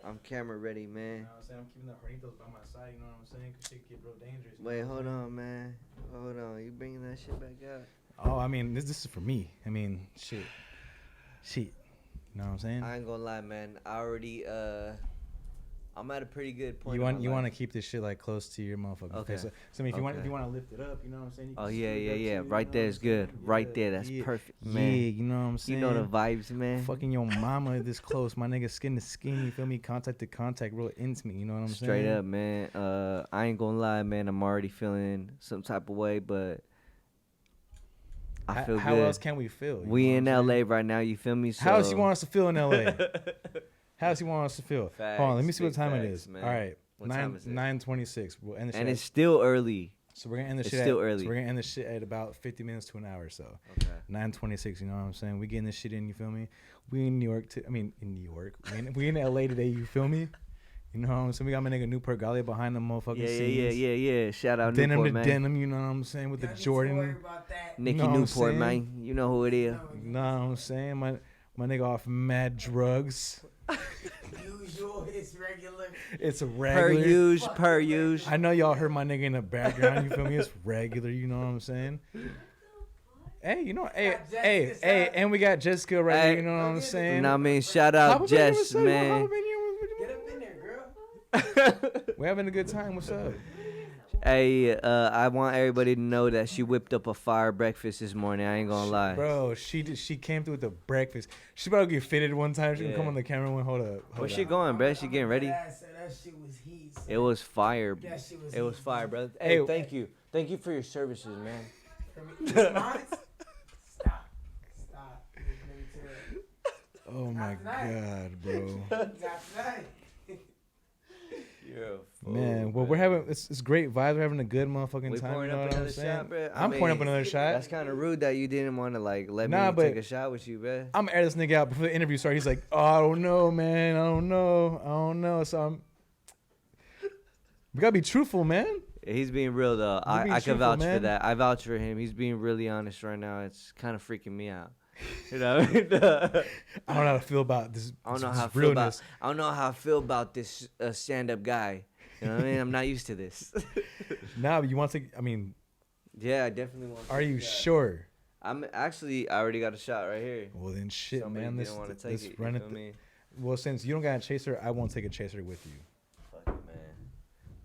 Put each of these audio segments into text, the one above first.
I'm camera ready, man. You know what I'm saying? I'm keeping the hornitos by my side. You know what I'm saying? Cause shit get real dangerous. Wait, hold on, man. Hold on. You bringing that shit back out? Oh, I mean, this is for me. I mean, shit. You know what I'm saying? I ain't gonna lie, man. I already I'm at a pretty good point. You want to keep this shit like close to your motherfucking face. So I mean, if you want to lift it up, you know what I'm saying? You can yeah. Right there is good. Right there, that's perfect, man. Yeah, you know what I'm saying? You know the vibes, man. Fucking your mama this close, my nigga, skin to skin. You feel me? Contact to contact, real intimate. You know what I'm saying? Straight up, man. I ain't gonna lie, man. I'm already feeling some type of way, but I feel how good. else can we feel? We in LA right now. You feel me? So how else you want us to feel in LA? How else you want us to feel? Facts, hold on, let me see what time it is. Man. All right, what time is it? 9:26. We'll end the shit. And it's still early. So we're gonna end the shit. It's still early. So we're gonna end the shit at about 50 minutes to an hour. So okay. 9:26. You know what I'm saying? We getting this shit in. You feel me? We in New York. In New York. We in LA today. You feel me? You know what I'm saying? We got my nigga Newport Galley behind the motherfucking scenes. Yeah. Shout out denim Newport, to man. denim, you know what I'm saying? With the Jordan. Nicky you know Newport, man. You know who it is. You know what I'm saying? My nigga off mad drugs. Usual, it's regular. It's regular. Per use. I know y'all heard my nigga in the background. You feel me? It's regular. You know what I'm saying? Hey, you know, hey, and we got Jessica right here. You know what I'm saying? Nah, I mean, shout out Jess, man. Get up in there, girl. We're having a good time. What's up? Hey, I want everybody to know that she whipped up a fire breakfast this morning. I ain't gonna lie. Bro, she came through with the breakfast. She about to get fitted one time. She can come on the camera one. Hold up. Where's she going, bro? She getting ready? That shit was heat. It was fire. It was fire, brother. Hey, thank you. Thank you for your services, man. Stop. Oh my God, bro. Man, well, we're having it's great vibes. We're having a good motherfucking time. Pouring you know up what another I'm saying? shot, bro. I'm pouring up another shot. That's kind of rude that you didn't want to like let me take a shot with you, bro. I'm gonna air this nigga out before the interview starts. He's like, "Oh, I don't know, man. I don't know." So we gotta be truthful, man. He's being real though. I can vouch for that. I vouch for him. He's being really honest right now. It's kind of freaking me out. You know, I don't know how to feel about this. I don't know how I feel about this stand-up guy. You know what I mean? I'm not used to this. Nah, but you want to? I mean, yeah, I definitely want. Are you sure? I already got a shot right here. Well then, shit, Somebody man. didn't want to take it. Run it. Well, since you don't got a chaser, I won't take a chaser with you. Fuck it, man.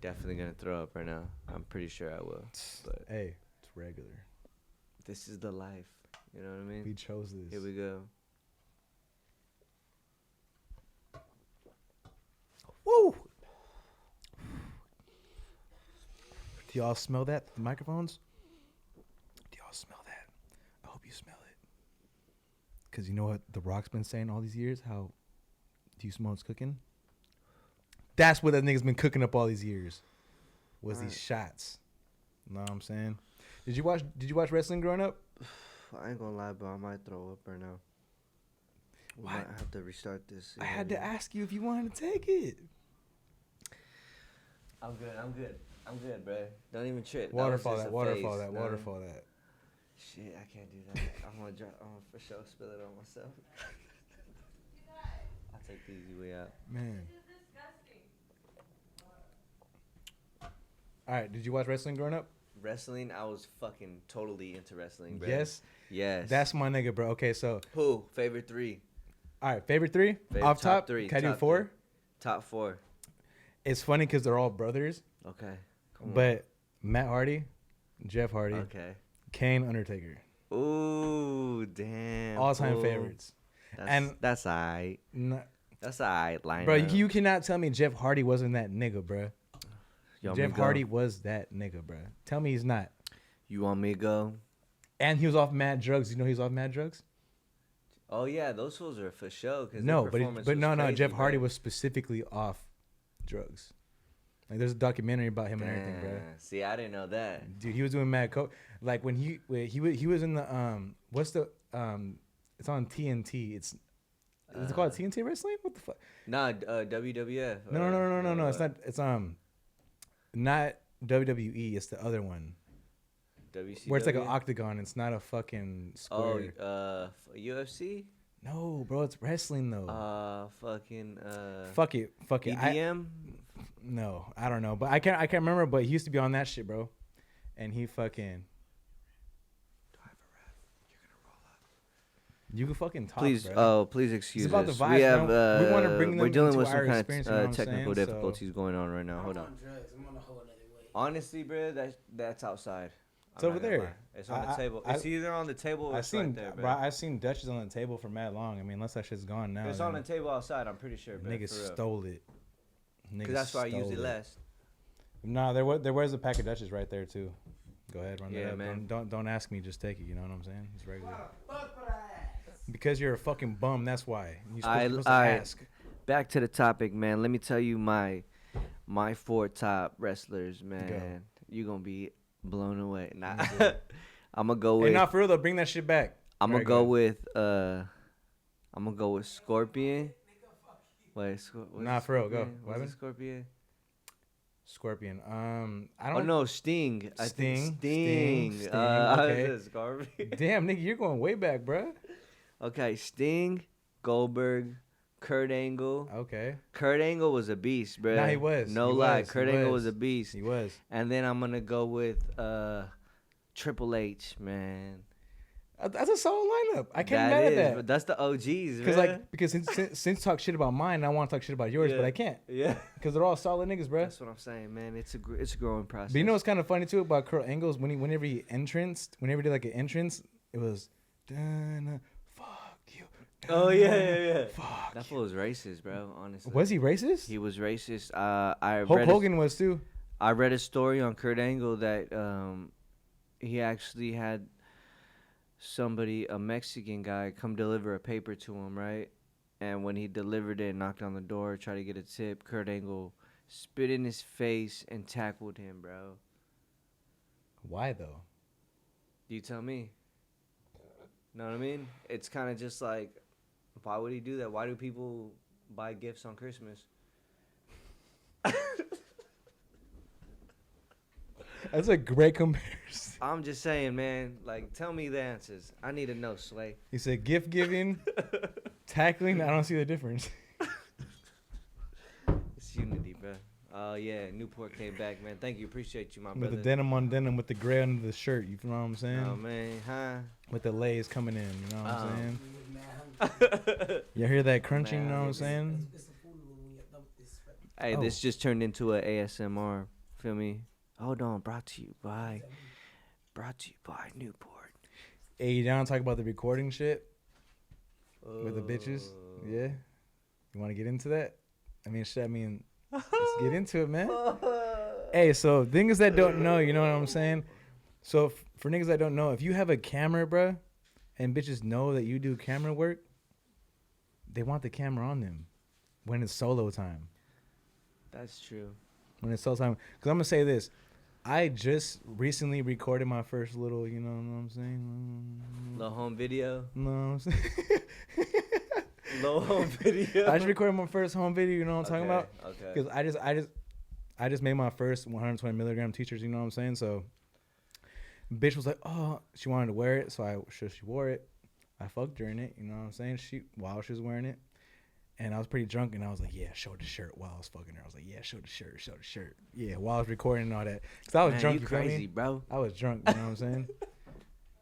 Definitely gonna throw up right now. I'm pretty sure I will. But hey, it's regular. This is the life. You know what I mean? We chose this. Here we go. Woo! Do y'all smell that? The microphones? Do y'all smell that? I hope you smell it. Because you know what The Rock's been saying all these years? How do you smell it's cooking? That's what that nigga's been cooking up all these years. Was these shots. You know what I'm saying? Did you watch wrestling growing up? I ain't gonna lie, but I might throw up right now. We might have to restart this. I had to ask you if you wanted to take it. I'm good, bro. Don't even trip. Waterfall that. Shit, I can't do that. I'm gonna for sure spill it on myself. I'll take the easy way out. Man. All right, did you watch wrestling growing up? Wrestling, I was fucking totally into wrestling, bro. Yes? Yes. That's my nigga, bro. Okay, so. Who? Favorite three? All right, favorite three? Off top? Three. Can I do four? Top four. It's funny because they're all brothers. Okay. But Matt Hardy, Jeff Hardy. Okay. Kane, Undertaker. Ooh, damn. All-time favorites. That's all right. That's all right, line bro, you cannot tell me Jeff Hardy wasn't that nigga, bro. Jeff Hardy was that nigga, bro. Tell me he's not. You want me to go? And he was off mad drugs. You know he was off mad drugs? Oh, yeah. Those fools are for show. No, but no. Jeff Hardy was specifically off drugs. Like, there's a documentary about him and everything, bro. See, I didn't know that. Dude, he was doing mad coke. Like, when he was in the, what's the, it's on TNT. Is it called TNT Wrestling? What the fuck? Nah, WWF. No. It's not, it's, not WWE. It's the other one. WCW? Where it's like an octagon. It's not a fucking square. Oh, UFC? No, bro, it's wrestling though. Fucking Fuck it. EDM. No, I don't know, but I can't remember. But he used to be on that shit, bro. And he fucking. You can fucking talk, Please, bro. please excuse about us. the vibes, we have, man. We wanna bring we're them dealing into with some our kind experience, you of know what I'm technical saying? difficulties going on right now. I'm Hold on on. drugs. I'm on a whole other way. Honestly, bro, that's outside. It's over there. It's on the table. It's either on the table or it's right there, bro. I seen Dutchess on the table for mad long. I mean, unless that shit's gone now. It's on the table outside. I'm pretty sure, bro. Niggas stole it. Because that's why I use it less. Nah, there was a pack of Dutchess right there too. Go ahead, run that up. man. Don't ask me, just take it. You know what I'm saying? It's regular. Fuck what I asked. Because you're a fucking bum. That's why. You're supposed to I ask. back to the topic, man. Let me tell you my 4 top wrestlers, man. You gonna be blown away. Nah, I'm gonna go with. Hey, not for real though. Bring that shit back. I'm gonna go with. I'm gonna go with Scorpion. Wait, Nah, for real. Go. What was it, Scorpion? Scorpion. I Oh don't. no, Sting. I think Sting. Sting. Okay. Scorpion. Damn, nigga, you're going way back, bruh. Okay, Sting, Goldberg, Kurt Angle. Okay. Kurt Angle was a beast, bro. Nah, he was. No He lie, was. Kurt He Angle was. was a beast. He was. And then I'm gonna go with Triple H, man. That's a solid lineup. I can't be mad at that. But that's the OGs, Because since talk shit about mine, I want to talk shit about yours, but I can't. Yeah. Because they're all solid niggas, bro. That's what I'm saying, man. It's a growing process. But you know what's kind of funny too about Kurt Angle's whenever he did like an entrance, it was fuck you. Oh yeah. Fuck. That fool was racist, bro. Honestly. Was he racist? He was racist. Hulk Hogan was too. I read a story on Kurt Angle that he actually had somebody, a Mexican guy, come deliver a paper to him, right? And when he delivered it, knocked on the door, tried to get a tip, Kurt Angle spit in his face and tackled him, bro. Why though? You tell me. Know what I mean? It's kind of just like, why would he do that? Why do people buy gifts on Christmas? That's a great comparison. I'm just saying, man. Like, tell me the answers. I need to know, Slay. He said gift giving, tackling. I don't see the difference. It's unity, bro. Oh, yeah. Newport came back, man. Thank you. Appreciate you, my brother. With the denim on denim, with the gray under the shirt. You know what I'm saying? Oh, man. Huh? With the lays coming in. You know what I'm saying? Man, You hear that crunching? You know what I'm Man. saying? it's a fool when you're done with this. Hey, Oh. this just turned into a ASMR. Feel me? Hold on. Brought to you by Newport. Hey, you down to talk about the recording shit with the bitches? Yeah. You want to get into that? Let's get into it, man. Hey, so niggas that don't know, you know what I'm saying? So for niggas that don't know, if you have a camera, bruh, and bitches know that you do camera work, they want the camera on them when it's solo time. That's true. When it's solo time. Because I'm going to say this. I just recently recorded my first little, you know what I'm saying? Low home video. You know what I'm saying? Low home video. I just recorded my first home video, you know what I'm talking about? Okay. Because I just made my first 120 milligram t-shirts, you know what I'm saying? So bitch was like, oh, she wanted to wear it, so she wore it. I fucked her in it, you know what I'm saying? While she was wearing it. And I was pretty drunk, and I was like, yeah, show the shirt while I was fucking her. I was like, yeah, show the shirt. Yeah, while I was recording and all that. Because I was drunk, you feel me? crazy, bro. I was drunk, you know what I'm saying?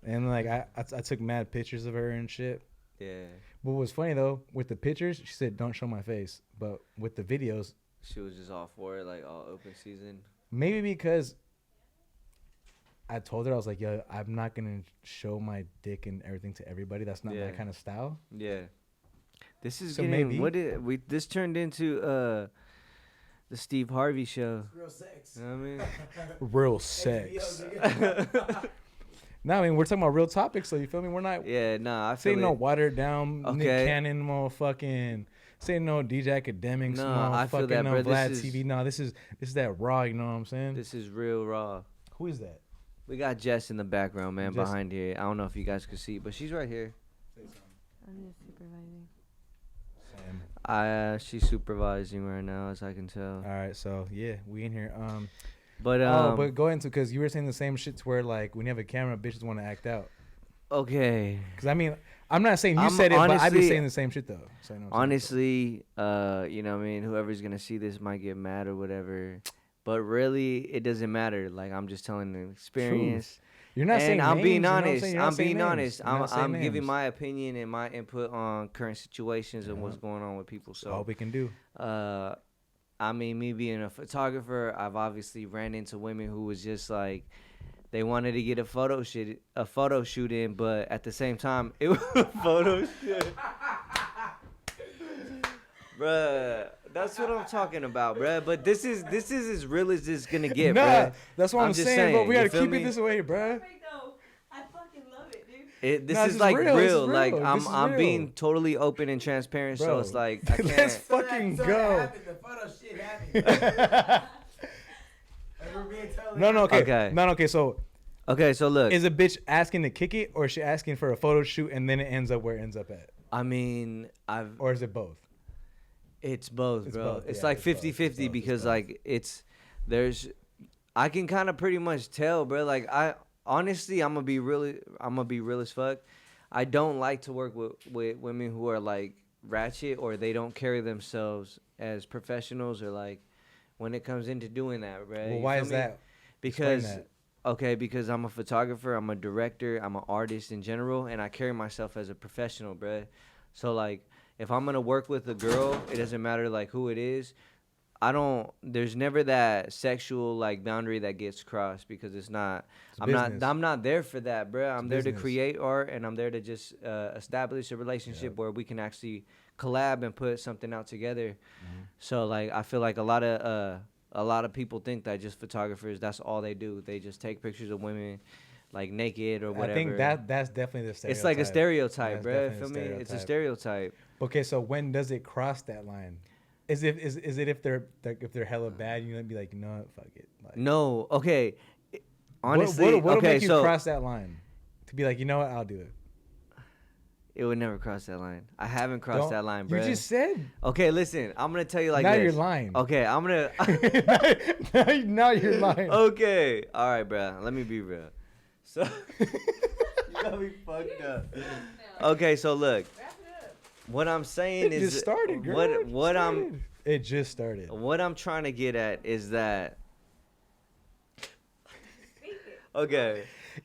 And like I took mad pictures of her and shit. Yeah. What was funny though, with the pictures, she said don't show my face. But with the videos, She was just all for it, like all open season. maybe because I told her, I was like, yo, I'm not gonna show my dick and everything to everybody. That's not Yeah. my kind of style. Yeah. This is So getting maybe- this turned into the Steve Harvey show. Real sex. You know what I mean? Real sex. nigga. No, I mean we're talking about real topics, so you feel me? We're not Yeah, nah, I saying feel no it. watered down Nick Okay. Cannon motherfucking saying no DJ Academics, No, I feel that, no bro. This Vlad is- TV. No, this is that raw, you know what I'm saying? This is real raw. Who is that? We got Jess in the background, man, Jess- behind here. I don't know if you guys could see, but she's right here. I'm just supervising. Sam. She's supervising right now, as I can tell. All right, so yeah, we in here. But But go into, because you were saying the same shit to where like when you have a camera, bitches want to act out. okay. Because I mean, I'm not saying you I'm said it, but I be honestly- saying the same shit though. So I know what I'm saying. Honestly, you know what I mean, whoever's gonna see this might get mad or whatever. But really, it doesn't matter. Like I'm just telling an experience. You're not saying And I'm names, being you know what honest. saying? You're not I'm saying being names. honest. You're not saying I'm giving names. my opinion and my input on current situations and Yeah. what's going on with people. That's all So, we can do. I mean, me being a photographer, I've obviously ran into women who was just like they wanted to get a photo shoot in, but at the same time, it was a photo shoot. Bruh, that's what I'm talking about, bruh. But this is as real as it's gonna get, Nah, bruh. that's what I'm just saying, but we you gotta feel keep me? it this way, bruh. Perfect though. I fucking love it, dude. This Nah, is this is like real, this is Like real, this is I'm being real. totally open and transparent, so Bro, it's like I can't. let's fucking So that go. happened, the photo shit happened. And we're being totally No, okay. Okay. No, okay. So Okay, so look, is a bitch asking to kick it, or is she asking for a photo shoot and then it ends up where it ends up at, I mean, or is it both? it's both, It's bro. both, It's yeah, like it's both, 50-50 it's both, because it's both. like there's I can kind of pretty much tell, bro. Like I honestly, I'm gonna be real as fuck. I don't like to work with women who are like ratchet or they don't carry themselves as professionals or like when it comes into doing that, right? Well, You why feel is me? that? Because Explain that. okay, because I'm a photographer, I'm a director, I'm an artist in general, and I carry myself as a professional, bruh. So like, if I'm gonna work with a girl, it doesn't matter like who it is. There's never that sexual like boundary that gets crossed because it's not. It's business. I'm not there for that, bruh. I'm there to business. create art and I'm there to just establish a relationship where we can actually collab and put something out together. Mm-hmm. So like, I feel like a lot of people think that just photographers, that's all they do. They just take pictures of women like naked or whatever. I think that's definitely the stereotype. it's like a stereotype, That's bruh. definitely Feel a me? It's a stereotype. stereotype. Okay, so when does it cross that line? Is it if they're hella bad, you gonna be like, you know what, fuck it. Like, No, okay. Honestly, what'll okay, make you so cross that line? To be like, you know what, I'll do it. it would never cross that line. I haven't crossed Don't- that line, You bruh. just said. Okay, listen. I'm gonna tell you like Now this. you're lying. Okay, I'm gonna. now you're lying. Okay, all right, bruh. Let me be real. So you got me fucked up. Okay, so look. What I'm saying It is just started, girl. It just started. It just started. what I'm trying to get at is that okay.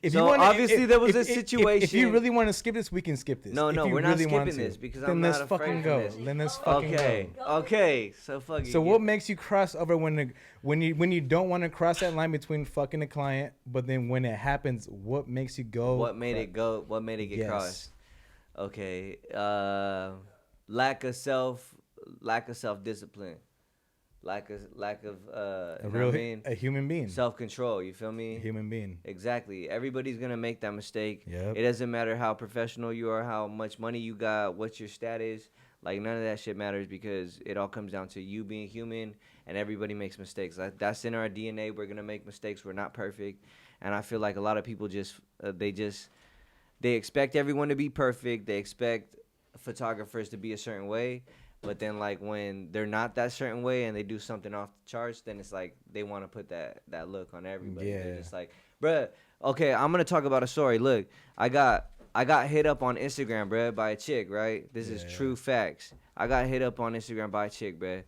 So obviously there was a If you situation- really want to skip this, we can skip this. No, If no, you we're not really want skipping to. this because then I'm let's not afraid fucking of go. this. Then let's fucking Okay. go. Okay. So fucking. So what makes you cross over when you don't want to cross that line between fucking a client, but then when it happens, what makes you go? What made it go? What made it get Yes. crossed? Okay. Lack of self discipline. Lack of A you know real what I mean? a human being. Self control. You feel me? A human being. Exactly. Everybody's gonna make that mistake. Yep. It doesn't matter how professional you are, how much money you got, what's your status. Like none of that shit matters because it all comes down to you being human, and everybody makes mistakes. That's in our DNA. We're gonna make mistakes. We're not perfect, and I feel like a lot of people they expect everyone to be perfect. They expect photographers to be a certain way. But then, like, when they're not that certain way and they do something off the charts, then it's like they want to put that look on everybody. They're Yeah. just like, bruh, okay, I'm going to talk about a story. Look, I got hit up on Instagram, bruh, by a chick, right? This is Yeah. true facts. I got hit up on Instagram by a chick, bruh.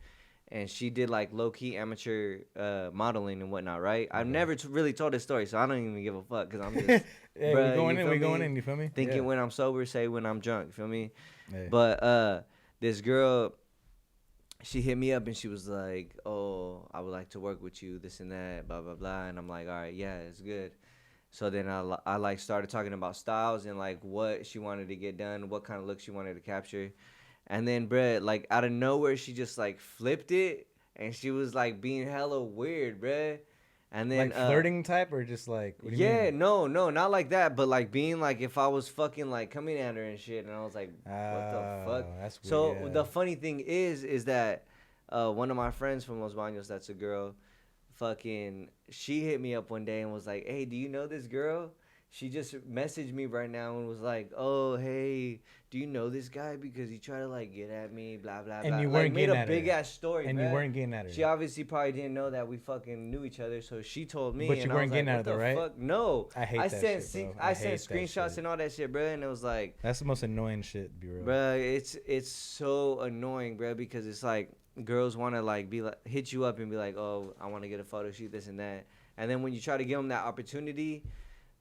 And she did, like, low-key amateur modeling and whatnot, right? I've never really told this story, so I don't even give a fuck because I'm just Hey, bruh, we going you in. feel We going me? in. You feel me? thinking Yeah. when I'm sober, say when I'm drunk, feel me? Hey. But this girl, she hit me up and she was like, "Oh, I would like to work with you, this and that, blah blah blah." And I'm like, "All right, yeah, it's good." So then I like started talking about styles and like what she wanted to get done, what kind of look she wanted to capture, and then bruh, like out of nowhere, she just like flipped it and she was like being hella weird, bruh. And then like flirting type or just like what do you yeah, mean? no, not like that, but like being like if I was fucking like coming at her and shit, and I was like, what the fuck? That's weird, So yeah. the funny thing is that one of my friends from Los Baños, that's a girl, fucking, she hit me up one day and was like, "Hey, do you know this girl?" she just messaged me right now and was like, "Oh, hey, do you know this guy? Because he tried to like get at me, blah blah And blah." you Like weren't made getting a at her. big ass story, And you bruh. weren't getting at her. She obviously probably didn't know that we fucking knew each other, so she told me. But you and I weren't was getting like, at what her, the right? fuck? No, I hate I that sent shit, bro. I I sent hate that screenshots shit. and all that shit, bro. And it was like, That's the most annoying shit, to be real. bruh, it's so annoying, bruh, because it's like girls want to like be like hit you up and be like, oh, I want to get a photo shoot, this and that, and then when you try to give them that opportunity,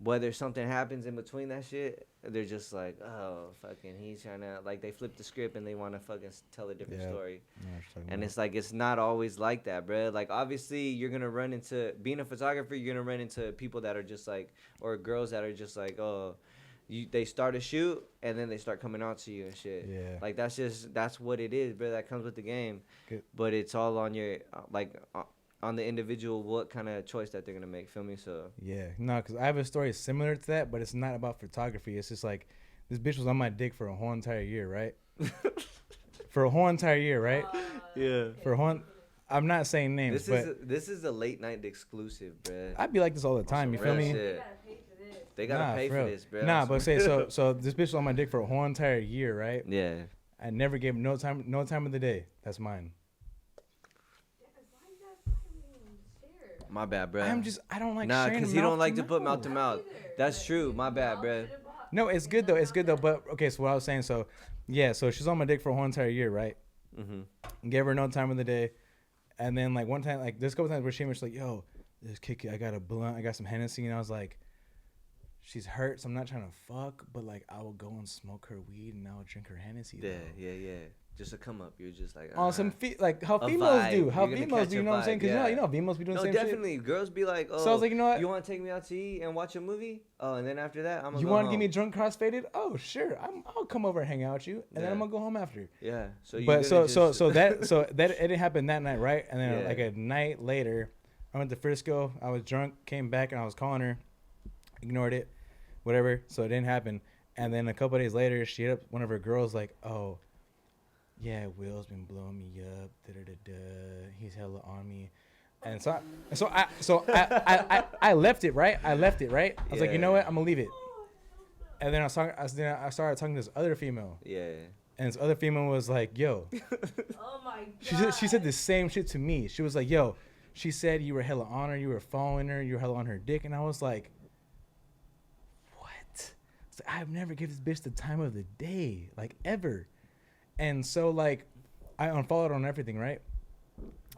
whether something happens in between that shit, they're just like, oh, fucking, he's trying to like they flip the script and they want to fucking tell a different Yeah. story, I know what you're talking and about. it's like it's not always like that, bruh. Like obviously you're gonna run into being a photographer, you're gonna run into people that are just like, or girls that are just like, oh. They start a shoot and then they start coming out to you and shit. Yeah. Like that's what it is, bro. That comes with the game. Good. But it's all on your on the individual what kind of choice that they're gonna make. Feel me? So Yeah, no, because I have a story similar to that, but it's not about photography. It's just like this bitch was on my dick for a whole entire year, right? For a whole entire year, right? yeah. For a whole, I'm not saying names, This is a late night exclusive, bro. I'd be like this all the time. You feel real me? shit. They gotta Nah, pay for real. this, bro. Nah, but say so this bitch was on my dick for a whole entire year, right? Yeah. I never gave him no time of the day. That's mine. My bad, bro. I don't like nah, sharing because them you don't mouth like to put mouth. mouth to mouth. That's true. My bad, bro. No, it's good though. It's good though. But okay, so what I was saying, so yeah, so she's on my dick for a whole entire year, right? Mm-hmm. Gave her no time of the day, and then like one time, like there's a couple times where she was like, "Yo, this kick, I got a blunt, I got some Hennessy," and I was like, "She's hurt, so I'm not trying to fuck, but like I will go and smoke her weed and I will drink her Hennessy." Yeah, though. yeah. Just a come up. You're just like On some like how A females vibe. do, how You're gonna females catch do, you a know what I'm saying? vibe, Because yeah. you know females be doing No, the same definitely. shit. Girls be like, oh, So I was like, you know what? you want to take me out to eat and watch a movie? Oh, and then after that, I'm gonna You go want to home. get me drunk, cross-faded? Oh, sure. I'll come over and hang out with you, and then Yeah. I'm gonna go home after. Yeah. So you But so just, that it didn't happen that night, right? And then Yeah. like a night later, I went to Frisco. I was drunk, came back, and I was calling her, ignored it, whatever. So it didn't happen. And then a couple of days later, she hit up one of her girls like, "Oh, yeah, Will's been blowing me up. Da da da da. He's hella on me." And I left it, right? I left it, right? I was like, you know Yeah. what? I'm gonna leave it. And then I started talking to this other female, Yeah. and this other female was like, "Yo." Oh my god. She said the same shit to me. She was like, "Yo," she said you were hella on her, you were following her, you were hella on her dick, and I was like, "What?" So I've never given this bitch the time of the day, like ever. And so like, I unfollowed her on everything, right?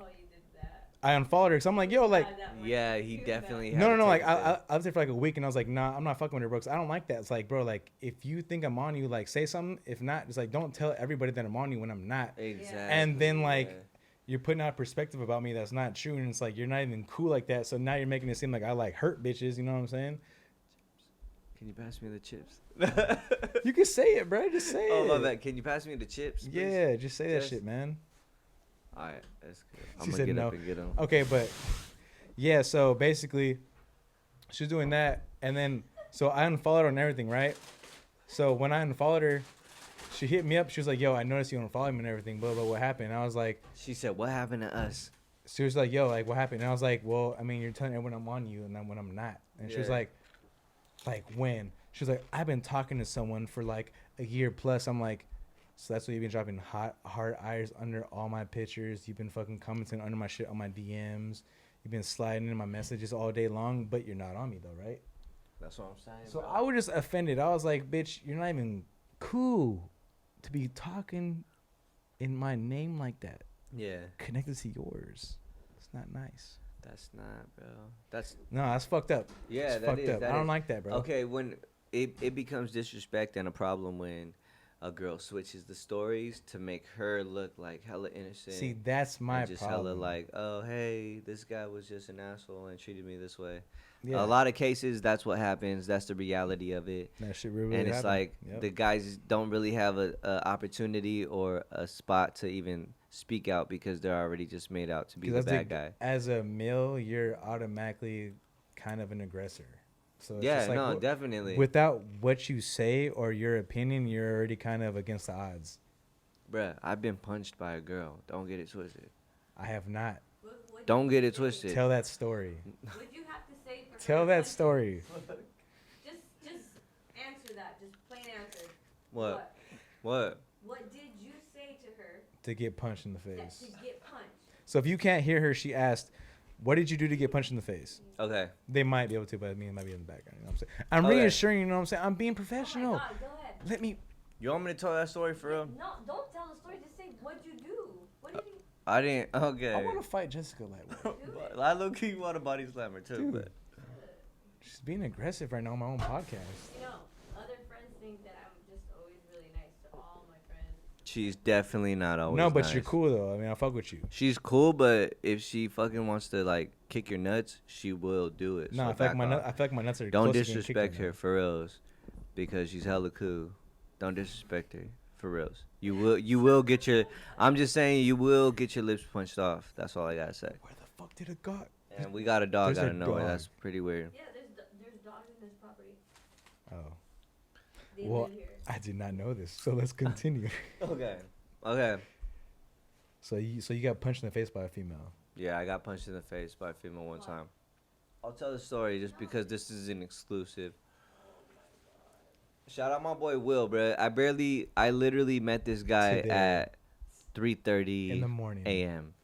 Oh, you did that. I unfollowed her because I'm like, "Yo, like." Yeah, he definitely. had No, to like take it there. I was there for like a week and I was like, nah, I'm not fucking with her, bro. 'Cause I don't like that. It's like, bro, like if you think I'm on you, like say something. If not, just like don't tell everybody that I'm on you when I'm not. Exactly. And then like yeah. you're putting out perspective about me that's not true, and it's like you're not even cool like that. So now you're making it seem like I like hurt bitches. You know what I'm saying? Can you pass me the chips? You can say it, bro. Just say Oh it. my bad. Can you pass me the chips? Please? Yeah, just say that Just- shit, man. All right, that's good. I'm She gonna said get no. up and get him. Okay, but yeah, so basically, she was doing that, and then so I unfollowed her on everything, right? So when I unfollowed her, she hit me up. She was like, "Yo, I noticed you unfollowed me and everything. Blah blah. What happened?" And I was like, She said, "What happened to us?" she was like, "Yo, like what happened?" And I was like, "Well, I mean, you're telling everyone I'm on you, and then when I'm not." And she was Yeah. like when? She was like, "I've been talking to someone for like a year plus." I'm like, "So that's why you've been dropping hard eyes under all my pictures. You've been fucking commenting under my shit on my DMs. You've been sliding in my messages all day long, but you're not on me though, right?" That's what I'm saying. So bro. I was just offended. I was like, "Bitch, you're not even cool to be talking in my name like that, Yeah, connected to yours. It's not nice." that's not, bro. That's No, that's fucked up. yeah, It's that fucked is. up. That I don't is. like that, bro. Okay, when it becomes disrespect and a problem when a girl switches the stories to make her look like hella innocent. See, that's my and just problem. hella like, oh hey, this guy was just an asshole and treated me this way. Yeah. A lot of cases, that's what happens. That's the reality of it. That shit really And it's happened. like Yep. the guys don't really have a opportunity or a spot to even speak out because they're already just made out to be 'Cause the that's bad guy. As a male, you're automatically kind of an aggressor. So it's Yeah, just like, no, definitely. without what you say or your opinion, you're already kind of against the odds. Bruh, I've been punched by a girl. Don't get it twisted. I have not. What Don't you get it say? twisted. Tell that story. What'd you have to say for her Tell to that punch you? story. Just answer that. Just plain answer. What? What? What did you say to her To get punched in the that face. to get punched? So if you can't hear her, she asked, "What did you do to get punched in the face?" Okay. They might be able to, but I mean, it might be in the background. You know what I'm saying? I'm Okay. reassuring you. You know what I'm saying? I'm being Oh professional. my God, go ahead. Let me. You want me to tell that story for real? No, don't tell the story. Just say what'd you do. What did you I didn't. Okay. I want to fight Jessica Lightweight. But I low key want a body slammer too, Dude. but She's being aggressive right now on my own podcast. You know, other friends think that I'm just always really nice to all my friends. she's definitely not always. No, but nice. you're cool though. I mean, I fuck with you. She's cool, but if she fucking wants to like kick your nuts, she will do it. No, so I feel like back off. I feel like my nuts are. Don't close to getting kicked disrespect right now. her for reals, because she's hella cool. Don't disrespect her for reals. You will get your. I'm just saying you will get your lips punched off. That's all I gotta say. Where the fuck did it go? And we got a dog There's out a of nowhere. dog. That's pretty weird. Yeah, there's dogs in this property. Oh, They Well, live here. I did not know this. So let's continue. Okay. Okay. So you got punched in the face by a female. Yeah, I got punched in the face by a female one time. I'll tell the story just because this is an exclusive. Shout out my boy Will, bro. I literally met this guy Today. at 3:30 In the morning. a.m.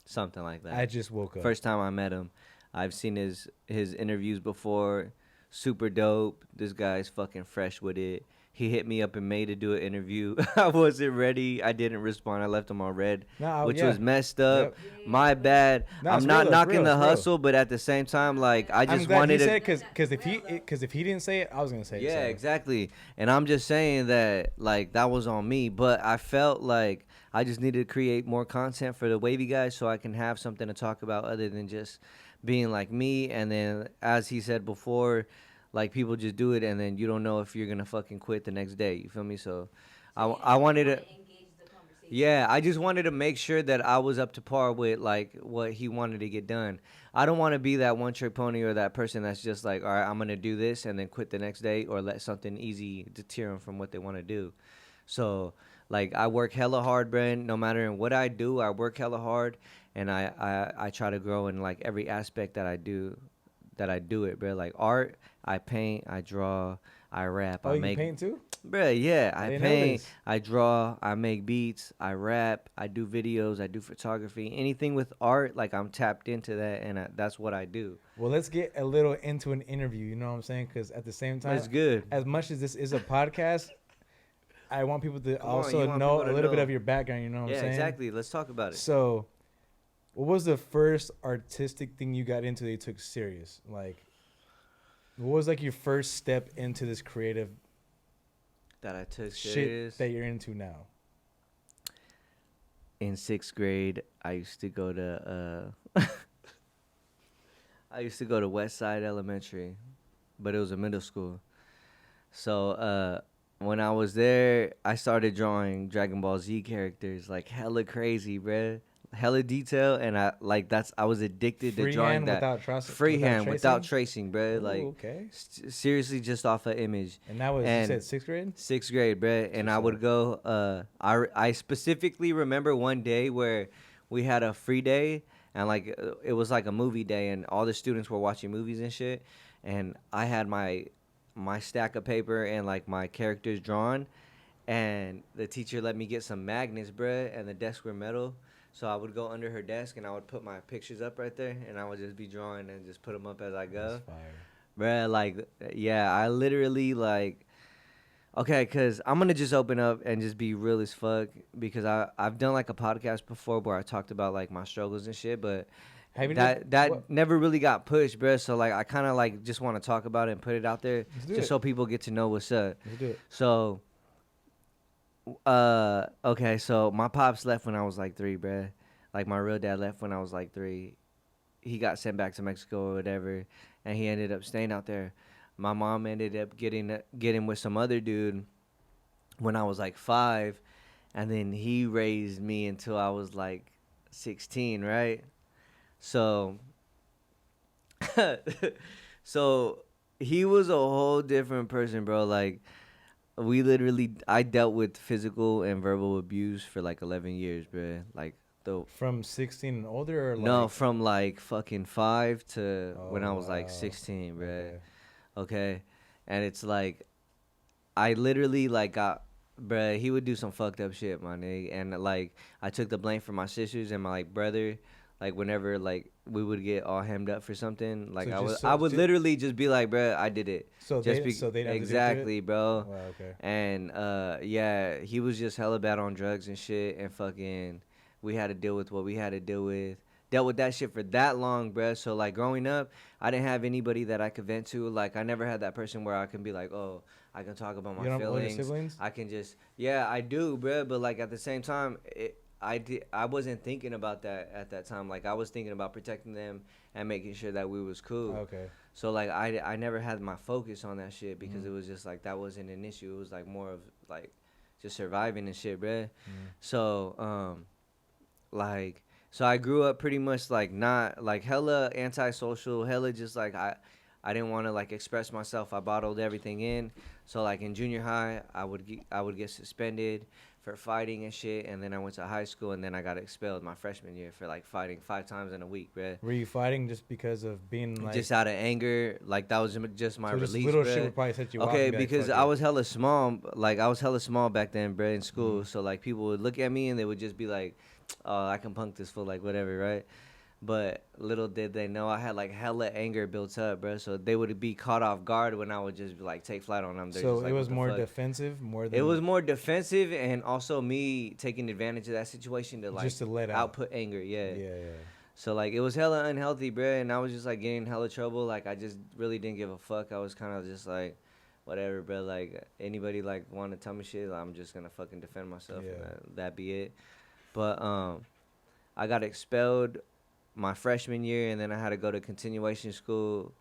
Something like that. I just woke up. First time I met him. I've seen his interviews before. Super dope. This guy's fucking fresh with it. He hit me up in May to do an interview. I wasn't ready. I didn't respond. I left him on red, which was messed up. Yep. My bad. No, I'm it's not real, it's knocking real, the it's real. hustle, but at the same time, like I I'm just glad wanted he to. said because if he didn't say it, I was gonna say it. Yeah, so. exactly. And I'm just saying that like that was on me, but I felt like I just needed to create more content for the wavy guys so I can have something to talk about other than just being like me. And then as he said before, like people just do it and then you don't know if you're gonna fucking quit the next day. You feel me? So I wanted to. Engage the conversation. Yeah, I just wanted to make sure that I was up to par with like what he wanted to get done. I don't want to be that one trick pony or that person that's just like, all right, I'm gonna do this and then quit the next day or let something easy deter them from what they want to do. So like I work hella hard, Brent. No matter in what I do, I work hella hard, and I try to grow in like every aspect that I do. It, bro. Like art, I paint, I draw, I rap, Oh, I you make. can paint too? Bruh, yeah, I I didn't know paint, this. I draw, I make beats, I rap, I do videos, I do photography. Anything with art, like I'm tapped into that, and that's what I do. Well, let's get a little into an interview. You know what I'm saying? Because at the same time, That's good. as much as this is a podcast, I want people to Come on, also you want know people a to little bit know. of your background. You know what Yeah, I'm saying? exactly. Let's talk about it. So, what was the first artistic thing you got into that you took serious? Like, what was like your first step into this creative That I took shit serious. that you're into now? In 6th grade, I used to go to West Side Elementary, but it was a middle school. So when I was there, I started drawing Dragon Ball Z characters like hella crazy, bruh. Hella detail, and I was addicted to drawing Freehand that without tracing? freehand without tracing, bruh. Ooh, Like okay. seriously, just off an image. And that was, and- you said 6th grade? 6th grade, bruh, and I would go. I specifically remember one day where we had a free day, and like it was like a movie day, and all the students were watching movies and shit. And I had my stack of paper and like my characters drawn, and the teacher let me get some magnets, bruh, and the desks were metal. So I would go under her desk and I would put my pictures up right there, and I would just be drawing and just put them up as I go. That's fire. Bruh, like, yeah, I literally, like, okay, because I'm going to just open up and just be real as fuck, because I've done, like, a podcast before where I talked about, like, my struggles and shit, but Have you that what- never really got pushed, bruh, so, like, I kind of, like, just want to talk about it and put it out there Let's do just it. so people get to know what's up. Let's do it. So, okay, so my pops left when I was, like, 3, bruh. Like, my real dad left when I was, like, 3. He got sent back to Mexico or whatever, and he ended up staying out there. My mom ended up getting with some other dude when I was like 5, and then he raised me until I was like 16, right? So so he was a whole different person, bro. Like I dealt with physical and verbal abuse for like 11 years, bro. Like From 16 and older, or like? no, from like fucking 5 to when I Oh, was like wow. 16, bro. Okay. Okay, and it's like I literally like got, bruh. He would do some fucked up shit, my nigga, and like I took the blame for my sisters and my like brother. Like whenever like we would get all hemmed up for something, like So I would ju- literally just be like, bruh, I did it. so Just they be so they'd have to do it? exactly, bro. Wow, okay. And yeah, he was just hella bad on drugs and shit, and fucking, we had to deal with what we had to deal with. Dealt with that shit for that long, bruh. So like growing up, I didn't have anybody that I could vent to. Like I never had that person where I can be like, oh, I can talk about You my don't have older feelings. siblings? I can just, yeah, I do, bruh. But like at the same time, I wasn't thinking about that at that time. Like I was thinking about protecting them and making sure that we was cool. Okay. So like I never had my focus on that shit because Mhm. it was just like that wasn't an issue. It was like more of like just surviving and shit, bruh. Mhm. So like so I grew up pretty much like not like hella antisocial, hella just like I didn't want to like express myself. I bottled everything in. So like in junior high, I would get suspended for fighting and shit, and then I went to high school, and then I got expelled my freshman year for like fighting 5 times in a week, bruh. Were you fighting just because of being like Just out of anger, like that was just my so just release, little bruh. shit would probably set you off? Okay, and be like, because "Fuck I it." was hella small, like I was hella small back then, bruh, in school. Mhm. So like people would look at me and they would just be like, "Oh, I can punk this fool, like whatever, right?" But little did they know I had like hella anger built up, bruh. So they would be caught off guard when I would just like take flight on them. They're So just like, it "What was the more fuck?" defensive, more than It was more defensive, and also me taking advantage of that situation to like just to let out. output anger. Yeah, Yeah. yeah. So like it was hella unhealthy, bruh, and I was just like getting hella trouble. Like I just really didn't give a fuck. I was kind of just like, whatever, bruh. Like anybody like want to tell me shit, I'm just gonna fucking defend myself. Yeah. And that be it. But I got expelled my freshman year, and then I had to go to continuation school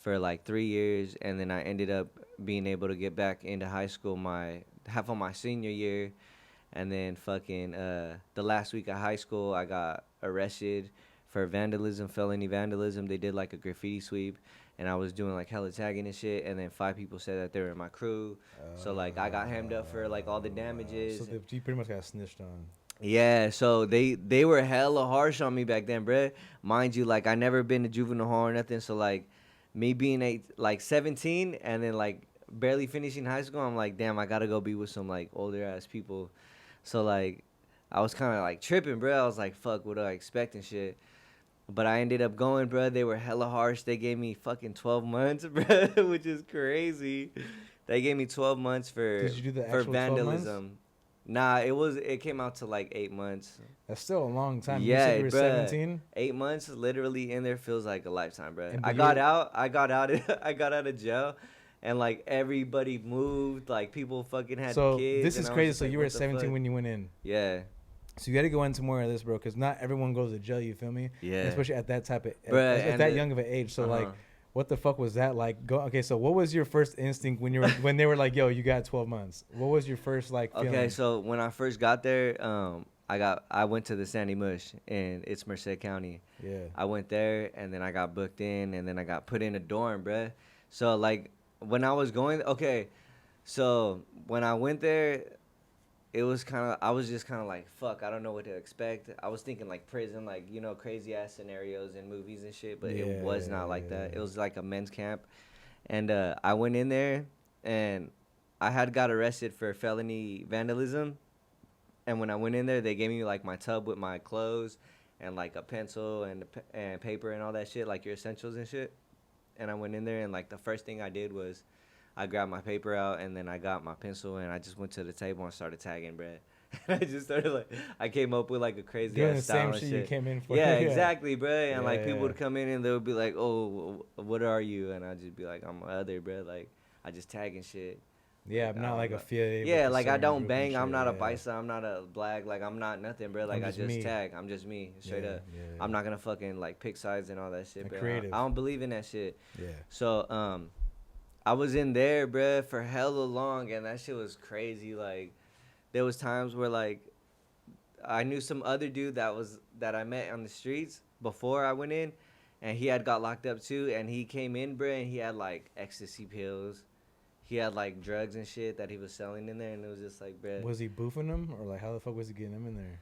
for like 3 years, and then I ended up being able to get back into high school my half of my senior year. And then fucking the last week of high school, I got arrested for vandalism, felony vandalism. They did like a graffiti sweep, and I was doing like hella tagging and shit. And then 5 people said that they were in my crew. So like I got hemmed up for like all the damages. So you pretty much got snitched on. Yeah, so they were hella harsh on me back then, bruh. Mind you, like I never been to juvenile hall or nothing. So like me being 17 and then like barely finishing high school, I'm like, damn, I gotta go be with some like older ass people. So like I was kind of like tripping, bruh. I was like, fuck, what do I expect and shit. But I ended up going, bruh. They were hella harsh. They gave me fucking 12 months, bruh, which is crazy. They gave me 12 months for Did you do the for actual 12 months? vandalism. Nah, it came out to like 8 months. That's still a long time. Yeah, you said you were bruh. 17. 8 months literally in there feels like a lifetime, bruh. And I but got you're- out. I got out. I got out of jail, and like everybody moved. Like people fucking had So kids. this and is I was crazy. just So like, you were what the 17 fuck? when you went in. Yeah, So you got to go into more of this, bro, because not everyone goes to jail. You feel me? yeah. Especially at that type of Bruh, at and that the- young of an age. So like, Uh-huh. what the fuck was that like? Okay, so what was your first instinct when you were when they were like, "Yo, you got 12 months"? What was your first like feeling? Okay, so when I first got there, I went to the Sandy Mush, and it's Merced County. Yeah. I went there, and then I got booked in, and then I got put in a dorm, bruh. So like when I was going, okay, so when I went there, I was just kind of like, fuck, I don't know what to expect. I was thinking like prison, like, you know, crazy ass scenarios in movies and shit, but it was not like that. Yeah. It was like a men's camp. And I went in there, and I had got arrested for felony vandalism. And when I went in there, they gave me like my tub with my clothes and like a pencil and paper and all that shit, like your essentials and shit. And I went in there, and like the first thing I did was I grabbed my paper out, and then I got my pencil, and I just went to the table and started tagging, bruh. I just started like, I came up with like a crazy Doing ass the style same and shit shit. you came in for. Yeah, exactly, bruh. And like Yeah, people yeah. would come in and they would be like, "Oh, what are you?" And I'd just be like, "I'm other, bruh." Like I just tagging shit. Yeah, Like, I'm I not don't like know. affiliated. Yeah, with a like I certain don't group and bang. I'm shit, not a yeah. bison. I'm not a black. Like I'm not nothing, bro. Like I just just me. tag. I'm just me, straight Yeah, up. yeah, I'm not gonna fucking like pick sides and all that shit, Like bro. creative. I don't believe in that shit. Yeah. So I was in there, bruh, for hella long, and that shit was crazy. Like there was times where like I knew some other dude that I met on the streets before I went in, and he had got locked up too, and he came in, bruh, and he had like ecstasy pills. He had like drugs and shit that he was selling in there, and it was just like, bruh. Was he boofing them, or like how the fuck was he getting them in there?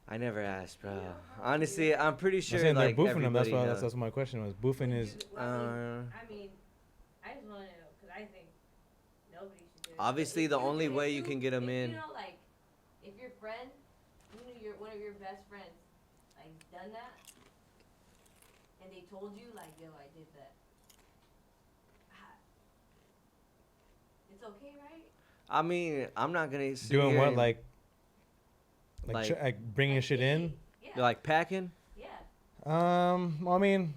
I never asked, bro. Honestly, I'm pretty sure I'm saying like they're boofing them. That's everybody why. knows. That's my question was. Boofing is. I mean, I just want to know because I think nobody Obviously, If the only way you if can get them if in. You know, like, if your friend, one of your best friends, like, done that, and they told you, like, yo, I did that. ah, It's okay, right? I mean, I'm not gonna sit Doing here what, and, like bringing Like, shit in? Yeah. like packing Yeah. Well, I mean,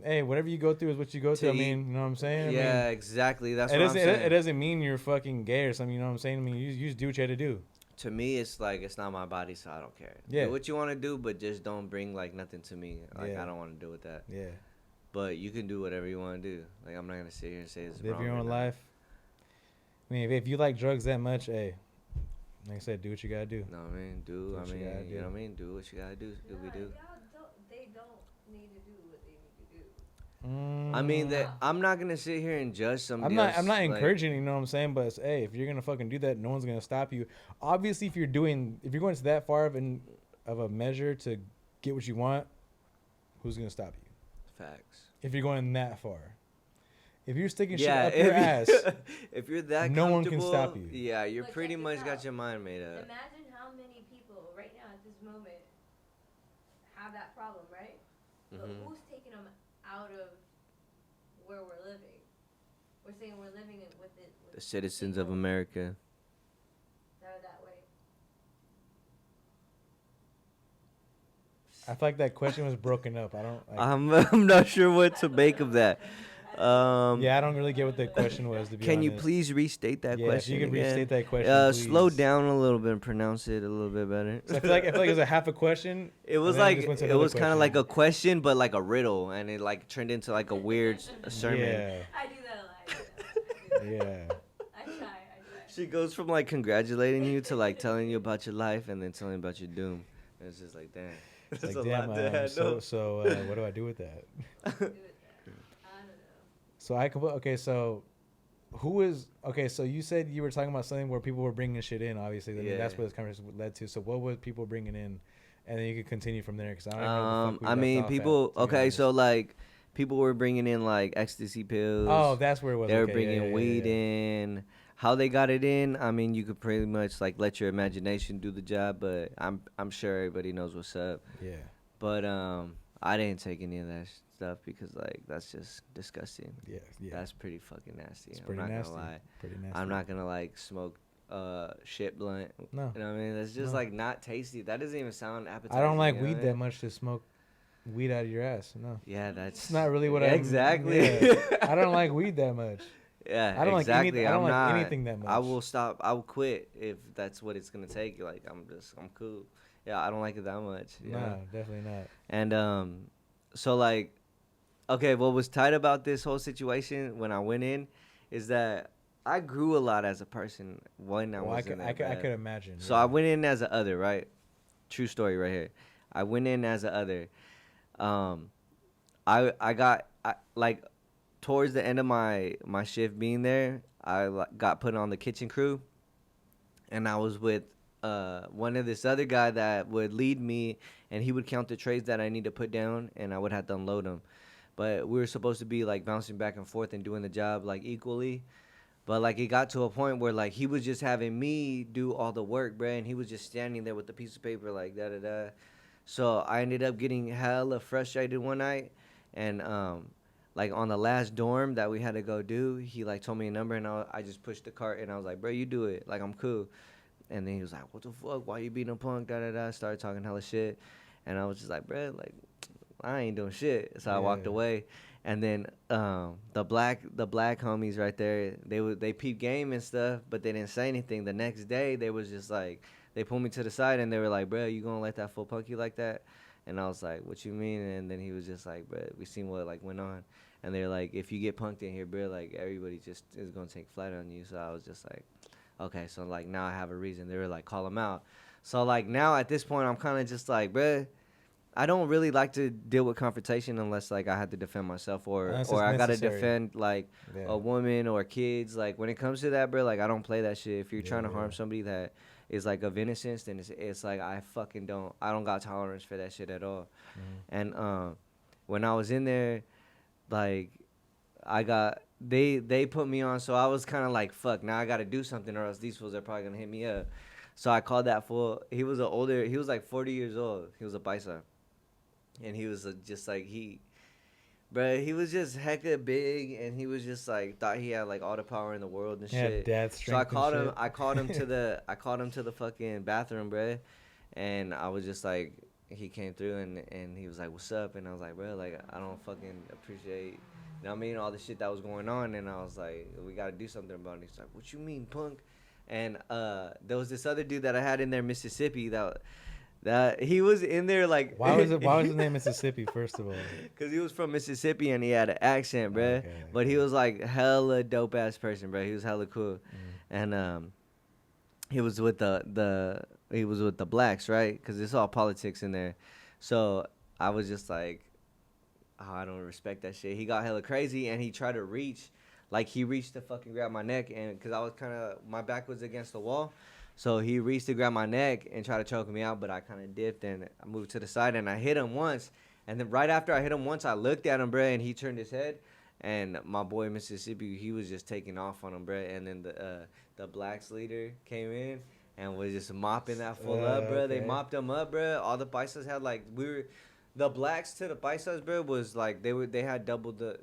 hey, whatever you go through is what you go to through. I eat. mean, you know what I'm saying? I Yeah, mean, exactly. That's it what I'm doesn't. saying. It doesn't mean you're fucking gay or something. You know what I'm saying? I mean, you just do what you had to do. To me, it's like it's not my body, so I don't care. Yeah. Do what you want to do, but just don't bring like nothing to me. Like Yeah. I don't want to deal with that. Yeah. But you can do whatever you want to do. Like I'm not gonna sit here and say it's Live wrong your or own not. life. I mean, if you like drugs that much, hey, like I said, do what you gotta do. No, I mean, Do what you gotta you know do. what I mean? Do what you gotta do. Do we do? They don't need to do what they need to do. I mean that I'm not gonna sit here and judge somebody I'm not. else. I'm not like, encouraging. You know what I'm saying? But hey, if you're gonna fucking do that, no one's gonna stop you. Obviously, if you're going to that far of a measure to get what you want, who's gonna stop you? Facts. If you're going that far, if you're sticking Yeah, shit up your ass, if you're that no one can comfortable, stop you. Yeah, you're But pretty check much this got out. your mind made up. Imagine how many people right now at this moment have that problem, right? But Mhm. who's taking them out of where we're living? We're saying we're living with it. With The citizens of people America. that are that way. I feel like that question was broken up. I don't. Like, I'm not sure what to make of that. yeah, I don't really get what the question was. To be Can you honest. please restate that Yeah, question? if you could again? restate that question, Slow please. down a little bit and pronounce it a little bit better. So I feel like it was a half a question. It was and then like just went to it another was kind of question. like a question, but like a riddle, and it like turned into like a weird sermon. Yeah, I do that a lot. I do that. yeah. I try. She goes from like congratulating you to like telling you about your life and then telling you about your doom. And it's just like damn. It's That's like, a damn. lot to handle. So what do I do with that? Do it. I don't know. So I can put. Okay, so who is okay? So you said you were talking about something where people were bringing shit in. Obviously, I mean, that's Yeah. what this conversation led to. So what was people bringing in, and then you could continue from there because I don't even know where the fuck we I left mean, off people. at, to be Okay, honest. so like people were bringing in like ecstasy pills. Oh, that's where it was. They were Okay, bringing yeah, weed yeah. in. How they got it in? I mean, you could pretty much like let your imagination do the job, but I'm sure everybody knows what's up. Yeah. But I didn't take any of that stuff because like that's just disgusting. Yeah. Yeah. That's pretty fucking nasty. It's I'm pretty not nasty. gonna lie. Pretty nasty. I'm not gonna like smoke shit blunt. No. You know what I mean? That's just No. like not tasty. That doesn't even sound appetizing. I don't like you know weed what I that mean? much to smoke weed out of your ass. No. Yeah, that's It's not really what I exactly. Yeah. I don't like weed that much. Yeah, I don't like exactly. I don't I'm like not, anything that much. I will stop. I will quit if that's what it's gonna take. Like I'm cool. Yeah, I don't like it that much. You Nah, know? definitely not. And so like, okay, what was tight about this whole situation when I went in, is that I grew a lot as a person when I Well, was in that I bad. could imagine. So yeah. I went in as a other, right? True story right here. I went in as a other. I got like towards the end of my shift being there, I got put on the kitchen crew, and I was with one of this other guy that would lead me, and he would count the trays that I need to put down, and I would have to unload them. But we were supposed to be like bouncing back and forth and doing the job like equally. But like it got to a point where like he was just having me do all the work, bruh, and he was just standing there with the piece of paper like da da da. So I ended up getting hella frustrated one night, and like on the last dorm that we had to go do, he like told me a number, and I just pushed the cart, and I was like, bro, you do it, like I'm cool. And then he was like, what the fuck, why you beating a punk, da da da. Started talking hella shit, and I was just like, bro, like I ain't doing shit. So I walked Yeah. away. And then the black homies right there, they peep game and stuff, but they didn't say anything. The next day they was just like, they pulled me to the side and they were like, bro, you gonna let that fool punk you like that? And I was like, what you mean? And then he was just like, bro, we seen what like went on. And they're like, if you get punked in here, bro, like everybody just is gonna take flight on you. So I was just like, okay, so like now I have a reason. They were like, call him out. So like now at this point I'm kind of just like, bro, I don't really like to deal with confrontation unless like I have to defend myself or Unless or it's I gotta necessary. defend like Yeah. a woman or kids. Like when it comes to that, bro, like I don't play that shit. If you're Yeah, trying to harm yeah. somebody that is like of innocence, then it's like I don't got tolerance for that shit at all. Mhm. And when I was in there, like I got they put me on, so I was kind of like, fuck, now I got to do something or else these fools are probably gonna hit me up. So I called that fool. He was he was like 40 years old. He was a paisa, and he was just like Bruh, he was just hecka big, and he was just like thought he had like all the power in the world and Yeah, shit. dad So I strength and called him. shit. I called him to the fucking bathroom, bruh, and I was just like, he came through and he was like, "What's up?" And I was like, "Bro, like I don't fucking appreciate, you know what I mean, all the shit that was going on." And I was like, "We gotta do something about it." He's like, "What you mean, punk?" And there was this other dude that I had in there, Mississippi, that he was in there like Why was it? Why was his name Mississippi? First of all, Cause he was from Mississippi and he had an accent, bruh. Okay, But he okay. was like hella dope ass person, bruh. He was hella cool, and he was with the blacks, right? Cause it's all politics in there. So I was just like, oh, I don't respect that shit. He got hella crazy and he tried to reach, like he reached to fucking grab my neck, and cause I was kind of, my back was against the wall. So he reached to grab my neck and try to choke me out, but I kind of dipped and I moved to the side and I hit him once. And then right after I hit him once, I looked at him, bruh, and he turned his head. And my boy Mississippi, he was just taking off on him, bruh. And then the blacks leader came in and was just mopping that fool up, bruh. They Okay. mopped him up, bruh. All the paisas had like the blacks to the paisas, bruh, was like they had double the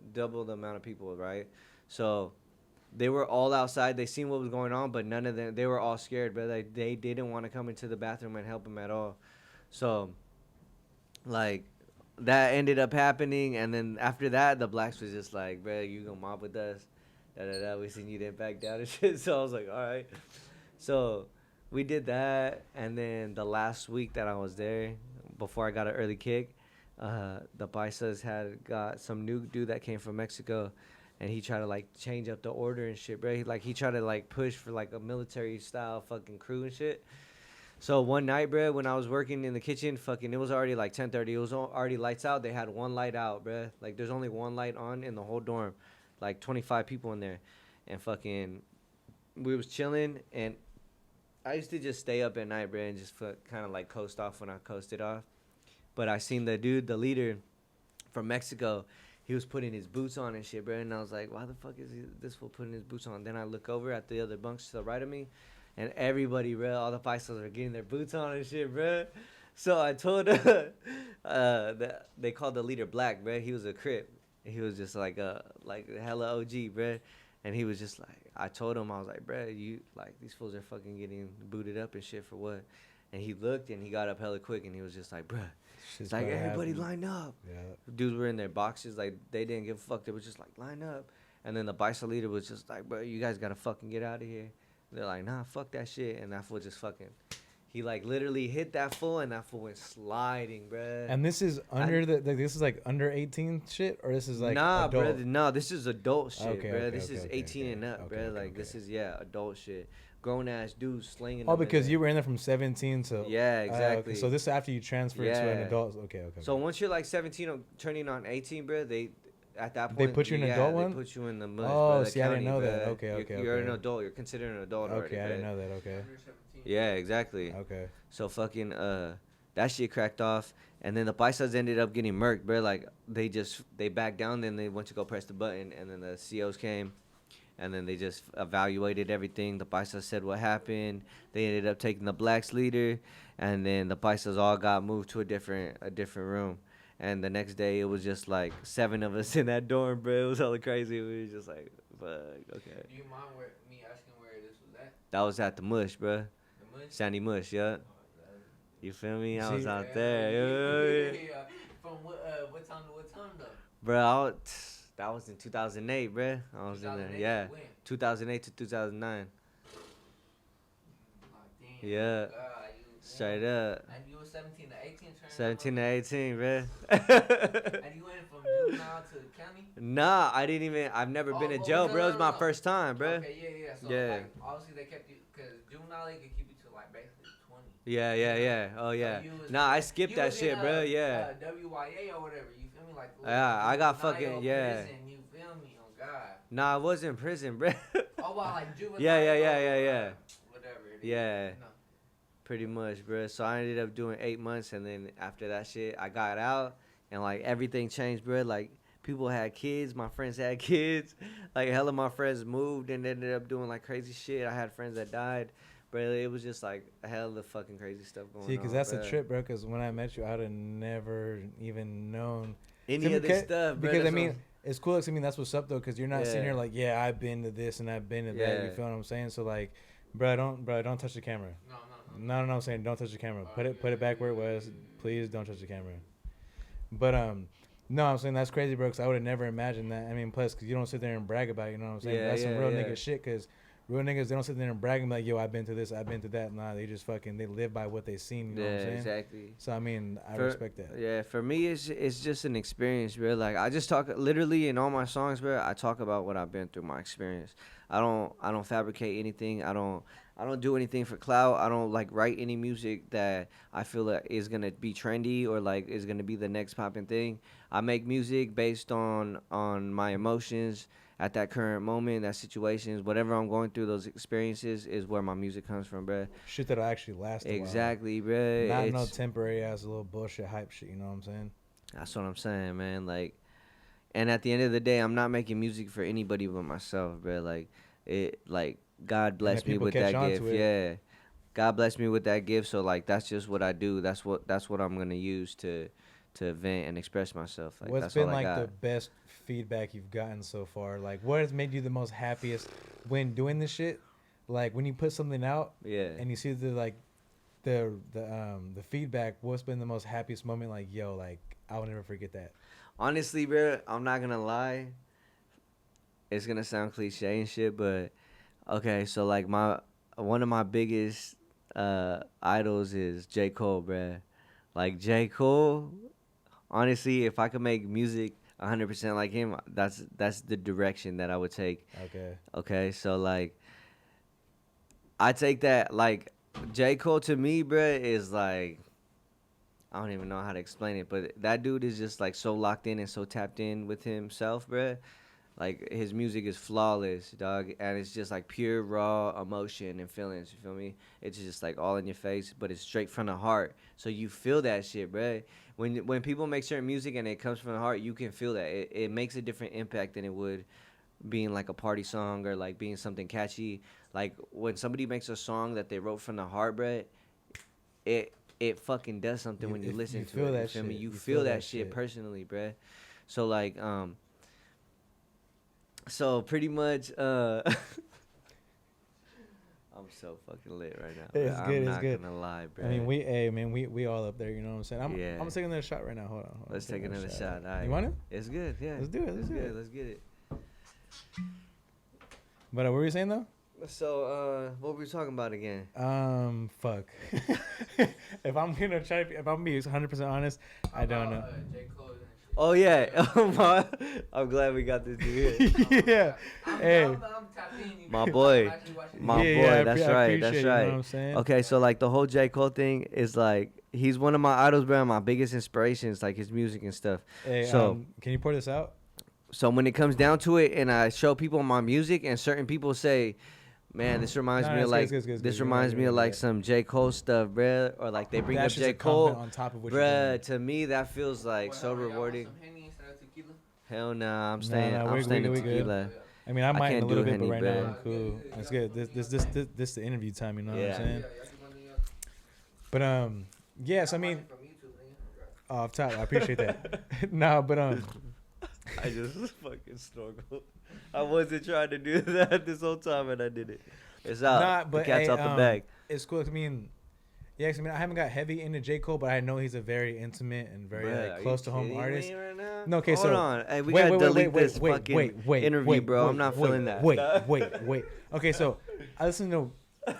amount of people, right? So they were all outside. They seen what was going on, but none of them. They were all scared, but they didn't want to come into the bathroom and help him at all. So, like, that ended up happening, and then after that, the blacks was just like, "Bro, you gonna mob with us? Da da da. We seen you didn't back down and shit." So I was like, "All right." So we did that, and then the last week that I was there, before I got an early kick, the paisas had got some new dude that came from Mexico, and he tried to like change up the order and shit, bro. He tried to like push for like a military style fucking crew and shit. So one night, bro, when I was working in the kitchen, fucking, it was already like 10:30. It was already lights out. They had one light out, bro. Like there's only one light on in the whole dorm, like 25 people in there, and fucking, we was chilling, and I used to just stay up at night, bro, and just kind of like coast off when I coasted off. But I seen the dude, the leader from Mexico, he was putting his boots on and shit, bro. And I was like, why the fuck is this fool putting his boots on? Then I look over at the other bunks to the right of me, and everybody, bro, all the paisas are getting their boots on and shit, bro. So I told that they called the leader Black, bro. He was a Crip. He was just like hella OG, bro. And he was just like, I told him, I was like, bro, you like these fools are fucking getting booted up and shit for what? And he looked and he got up hella quick and he was just like, bro, Shit's it's like about to everybody happen. line up. Yeah. Dudes were in their boxes, like they didn't give a fuck. They was just like line up. And then the bicycle leader was just like, bro, you guys gotta fucking get out of here. They're like, nah, fuck that shit. And that fool just fucking, he like literally hit that fool and that fool went sliding, bro. And this is this is like under 18 shit, or this is like nah, adult? brother, no, this is adult shit, Okay, bro. okay, This okay, is okay, 18 okay. and up, Okay, bro. okay, Like okay. this is adult shit. Grown ass dudes slinging. Oh, them in because there. you were in there from 17 to Yeah, okay. exactly. So this is after you transferred to an Yeah. adult. Okay, okay. So once you're like 17, turning on 18, bro, they at that point They put you in adult they one? put you in the mush. Oh, bro, the see, I didn't county, know that. bro. Okay, You're, okay, You're an okay. adult. You're considered an adult already. Okay, I didn't bro. know that. Okay, Under 17. Yeah, exactly. okay. So fucking that shit cracked off, and then the paisas ended up getting murked, bro. Like they backed down, then they went to go press the button, and then the COs came, and then they just evaluated everything. The paisas said what happened. They ended up taking the blacks leader, and then the paisas all got moved to a different room. And the next day, it was just like 7 of us in that dorm, bro. It was hella crazy. We was just like, fuck, okay. Do you mind me asking where this was at? That was at the Mush, bro. The mush? Sandy Mush, yeah. You feel me? I was See- out there. Yeah. From what time to what time though? Bro, that was in 2008, bro. I was in there. 2008? Yeah. When? 2008 to 2009. Like, damn, Yeah. God, Straight up. And you were 17 to 18, turning 17 to 18, bro. And you went from juvenile to county? Nah, I've never been in Oh, jail, no, bro. It no, was my no. first time, bro. Okay, yeah. So, Yeah. like, obviously they kept you, because juvenile, they could keep you to, like, basically 20. Yeah. Oh, So yeah. you was- Nah, I skipped you that was shit, in, bro. Yeah. WYA or whatever, you feel me? Like, Yeah, I got juvenile fucking- yeah. Prison, you feel me? Oh, God. Nah, I was in prison, bro. Oh, well, like juvenile. Yeah. Whatever it is. Yeah. No. Pretty much, bro. So I ended up doing 8 months, and then after that shit, I got out, and like everything changed, bro. Like People had kids. My friends had kids. Like hell of my friends moved and ended up doing like crazy shit. I had friends that died. Bro, it was just like a hell of fucking crazy stuff going on. See, because that's bro. a trip, bro. Because when I met you, I would have never even known Any of this stuff, bro. Because I that's mean, what- it's cool. 'Cause I mean, that's what's up though. Because you're not sitting Yeah. here like, yeah, I've been to this and I've been to that. You Yeah. feel what I'm saying? So like, bro, don't touch the camera. No, I'm saying don't touch the camera. Put it back where it was. Please don't touch the camera. But no, I'm saying that's crazy, bro. Because I would have never imagined that. I mean, plus, because you don't sit there and brag about it. You know what I'm saying? Yeah, That's some yeah, real yeah. nigga shit. Because real niggas, they don't sit there and brag and be like, yo, I've been to this, I've been to that. Nah, they just fucking they live by what they seen. You know what I'm Yeah, saying? exactly. So I mean, I For- respect that. Yeah, for me, it's just an experience, bro. Like I just talk literally in all my songs, bro. I talk about what I've been through, my experience. I don't fabricate anything. I don't do anything for clout. I don't like write any music that I feel like is gonna be trendy or like is gonna be the next popping thing. I make music based on my emotions at that current moment, that situations, whatever I'm going through, those experiences is where my music comes from, bro. Shit that'll actually last. Exactly, A bro. while. Not no temporary ass little bullshit hype shit. You know what I'm saying? That's what I'm saying, man. Like, and at the end of the day, I'm not making music for anybody but myself, bro. Like God blessed me people with catch that on gift. to it. Yeah, God blessed me with that gift. So like, that's just what I do. That's what I'm gonna use to vent and express myself. Like, What's that's been all I like got. the best feedback you've gotten so far? Like, what has made you the most happiest when doing this shit? Like when you put something out Yeah. and you see the feedback. What's been the most happiest moment? Like, yo, like I will never forget that. Honestly, bro, I'm not gonna lie. It's gonna sound cliche and shit, but okay. So like one of my biggest idols is J. Cole, bro. Like J. Cole, honestly, if I could make music 100% like him, that's the direction that I would take. Okay. Okay, so like I take that like J. Cole to me, bruh, is like I don't even know how to explain it, but that dude is just like so locked in and so tapped in with himself, bruh. Like his music is flawless, dog, and it's just like pure raw emotion and feelings. You feel me? It's just like all in your face, but it's straight from the heart. So you feel that shit, bruh. When people make certain music and it comes from the heart, you can feel that. It makes a different impact than it would being like a party song or like being something catchy. Like when somebody makes a song that they wrote from the heart, bruh, it fucking does something when you listen you to feel it. that You feel me? shit. You feel that shit personally, bruh. So like so pretty much I'm so fucking lit right now. It's bruh. good, I'm it's not good. gonna lie, bro. I mean, we all up there. You know what I'm saying? Yeah. I'm taking another shot right now. Hold on. Let's take another shot. All right. You want it? It's good, yeah. Let's do it. Let's do it. Let's get it. But what were you saying though? So what were we talking about again? Fuck. If I'm gonna be 100% honest, I don't know. J. Cole and shit. Oh yeah. I'm glad we got this dude here. Yeah. Hey. I'm tapped in, you My know, boy. I'm actually watching My it. boy, I that's I right, appreciate that's it, You know right. what I'm saying? Okay, so like the whole J. Cole thing is like he's one of my idols, bro. My biggest inspirations, like his music and stuff. Hey, So- can you pour this out? So when it comes down to it, and I show people my music, and certain people say, "Man, this reminds Nah, me it's of good, like it's good, it's good, it's this good. reminds You me don't of gotta do like that. some J. Cole stuff, bruh," or like they bring That's up just J. a compliment Cole, on top of what you're bruh. doing. To me, that feels like What, so y'all want rewarding. some Henny instead of tequila? Hell nah, I'm Nah, staying. nah, I'm we staying good, in we good. tequila. I mean, I might in can't a little do bit, but Henny, right bruh. now I'm cool. That's good. This the interview time. You know what Yeah. I'm saying? y'all keep on doing y'all- But yes, I I'm mean, watching from YouTube, nigga. off top, I appreciate that. No, but I just fucking struggled. I wasn't trying to do that this whole time, and I did it. It's out. Nah, but the cat's hey, out the bag. it's cool. I mean, yeah, 'cause I mean, I haven't got heavy into J. Cole, but I know he's a very intimate and very Bruh, like, are close you to home kidding artist. me right now? No, okay, Hold so on. Hey, we gotta delete this fucking interview, bro. I'm not feeling that. Wait. Okay, so I listened to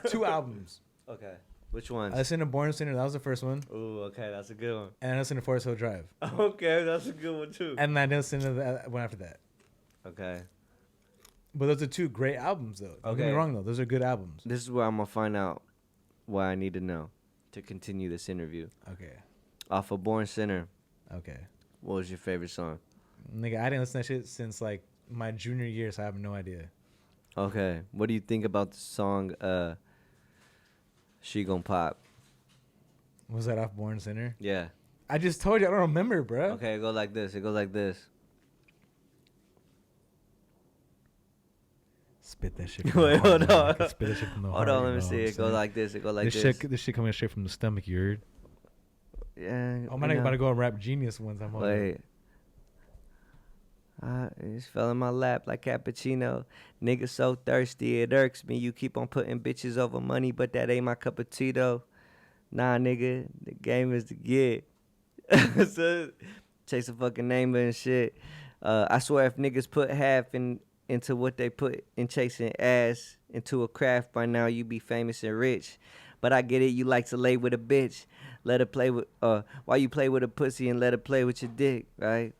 2 albums. Okay. Which ones? I listened to Born Sinner. That was the first one, Ooh, okay, that's a good one. and I listened to Forest Hill Drive, Okay, that's a good one too. and then I listened to the one after that. Okay. But those are 2 great albums, though. Don't get me Okay. wrong, though. Those are good albums. This is where I'm gonna find out what I need to know to continue this interview. Okay. Off of Born Sinner, Okay. what was your favorite song? Nigga, I didn't listen to that shit since like my junior year, so I have no idea. Okay. What do you think about the song She Gon' Pop? Was that off Born Sinner? Yeah. I just told you I don't remember, bro. Okay, it goes like this. It goes like this. spit that shit. From Wait, the heart, hold man. I on. can spit that shit from the Hold heart. on, let you me know see. what I'm It goes saying? like this. It goes like This shit coming straight from the stomach. You heard? Yeah. I'm not about to go rap genius once I'm on. Wait. It just fell in my lap like cappuccino. Nigga so thirsty, it irks me. You keep on putting bitches over money, but that ain't my cup of tea though. Nah, nigga, the game is to get. So, chase a fucking name and shit. I swear if niggas put half into what they put in chasing ass into a craft by now, you be famous and rich. But I get it, you like to lay with a bitch. Let her play with, why you play with a pussy and let her play with your dick, right?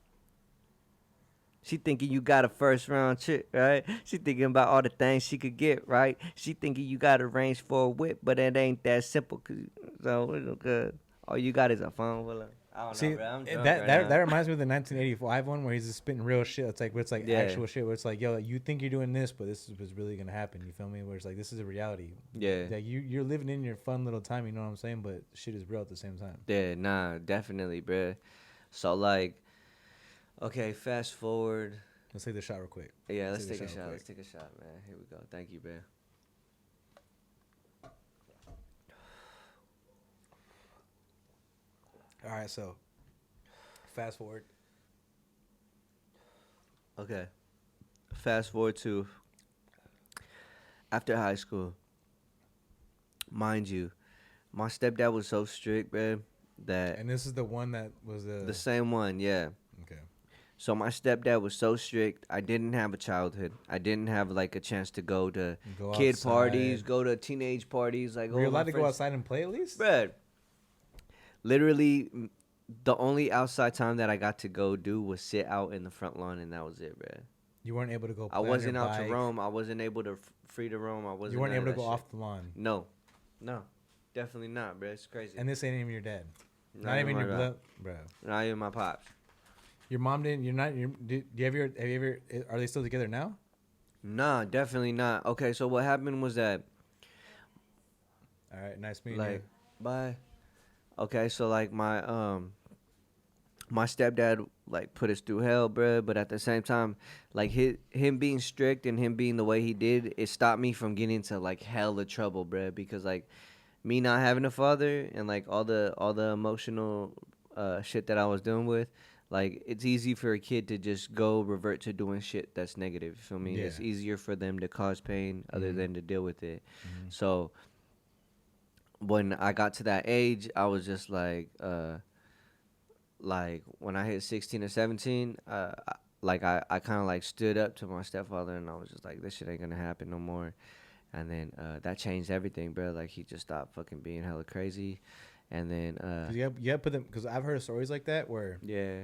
She thinking you got a first round chick, right? She thinking about all the things she could get, right? She thinking you got a range for a whip, but it ain't that simple. Cause all you got is a phone. Well, I don't See, know, bro. I'm drunk that right that now. reminds me of the 1985 one where he's just spitting real shit. It's like where it's like Yeah. actual shit. Where it's like, yo, you think you're doing this, but this is what's really gonna happen. You feel me? Where it's like this is a reality. Yeah. Like you're living in your fun little time. You know what I'm saying? But shit is real at the same time. Yeah, nah, definitely, bro. So like, okay, fast forward. Let's take the shot real quick. Yeah, let's Take take a a shot shot. real Let's take a shot, man. Here we go. Thank you, bro. All right, so fast forward. Okay. Fast forward to after high school. Mind you, my stepdad was so strict, bro, that And this is the one that was the same one, yeah. okay. So my stepdad was so strict. I didn't have a childhood. I didn't have like a chance to go to Go kid outside. parties, go to teenage parties. Like, Were you allowed to go outside and play at least? Bruh, literally, the only outside time that I got to go do was sit out in the front lawn, and that was it, bruh. You weren't able to go. I play on wasn't your out to bike. roam. I wasn't able to free to roam. I wasn't. You weren't none able of to go that off the lawn. shit. No, definitely not, bruh. It's crazy. And this ain't even your dad. Not Not even my your dad. blood, bro. Not even my pops. Your mom didn't. You're not. Do you ever? Have you ever? Are they still together now? Nah, definitely not. Okay, so what happened was that, All right. Nice meeting like, you. bye. Okay, so like my stepdad like put us through hell, bruh. But at the same time, like him being strict and him being the way he did, it stopped me from getting into like hella trouble, bruh. Because like me not having a father and like all the emotional shit that I was dealing with, like it's easy for a kid to just go revert to doing shit that's negative. You feel me? Yeah. It's easier for them to cause pain other Mhm. than to deal with it. Mhm. So when I got to that age, I was just like when I hit 16 or 17, I kind of like stood up to my stepfather and I was just like, this shit ain't gonna happen no more. And then that changed everything, bro. Like he just stopped fucking being hella crazy. And then You have put them because I've heard stories like that where yeah,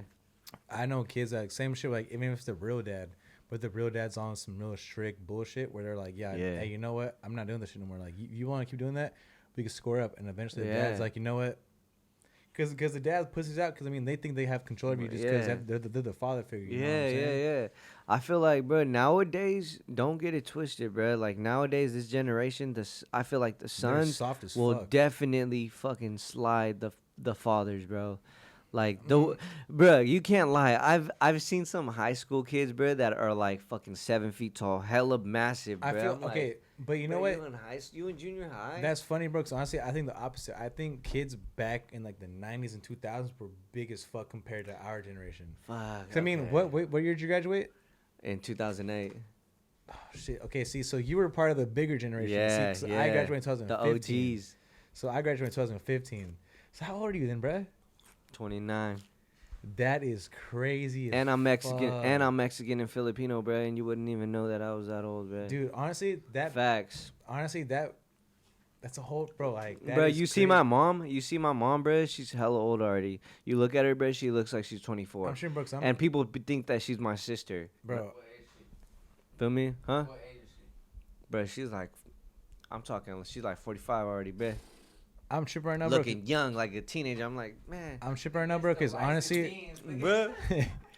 I know kids that same shit. Like even if it's the real dad, but the real dad's on some real strict bullshit where they're like, yeah, Yeah. hey, you know what? I'm not doing this shit no more. Like you want to keep doing that, we can score up. And eventually the Yeah. dad's like, you know what? Because the dad pushes out because I mean they think they have control of you just because Yeah. they're the father figure. You know what yeah, I'm saying? yeah. I feel like, bro, nowadays, don't get it twisted, bro. Like nowadays, this generation, I feel like the They're sons soft as will fuck. definitely fucking slide the fathers, bro. Like bro, you can't lie. I've seen some high school kids, bro, that are like fucking 7 feet tall, hella massive, bro. I feel I'm like, okay, but you know bro, what? You in you in junior high? That's funny, bro. 'Cause honestly, I think the opposite. I think kids back in like the 90s and 2000s were big as fuck compared to our generation. fuck. 'Cause I mean, okay. what year did you graduate? In 2008? Oh, shit. Okay, see, so you were part of the bigger generation. Yeah, see, 'cause yeah. I graduated in The 2015. OGs. So I graduated in 2015. So how old are you then, bruh? 29. That is crazy. As And I'm Mexican. fuck. And I'm Mexican and Filipino, bro. And you wouldn't even know that I was that old, bro. Dude, honestly, Facts. that's a whole bro. Like, that Bro, is you see crazy. my mom? You see my mom, bro? She's hella old already. You look at her, bro. She looks like she's 24. I'm sure, bro. 'Cause And people think that she's my sister. bro, Feel me? Huh? What age is she? Bro, she's like, I'm talking, she's like 45 already, bro. I'm tripping right now, bro. Looking young, like a teenager. I'm like, man. I'm tripping right now, bro. Because honestly, Bro,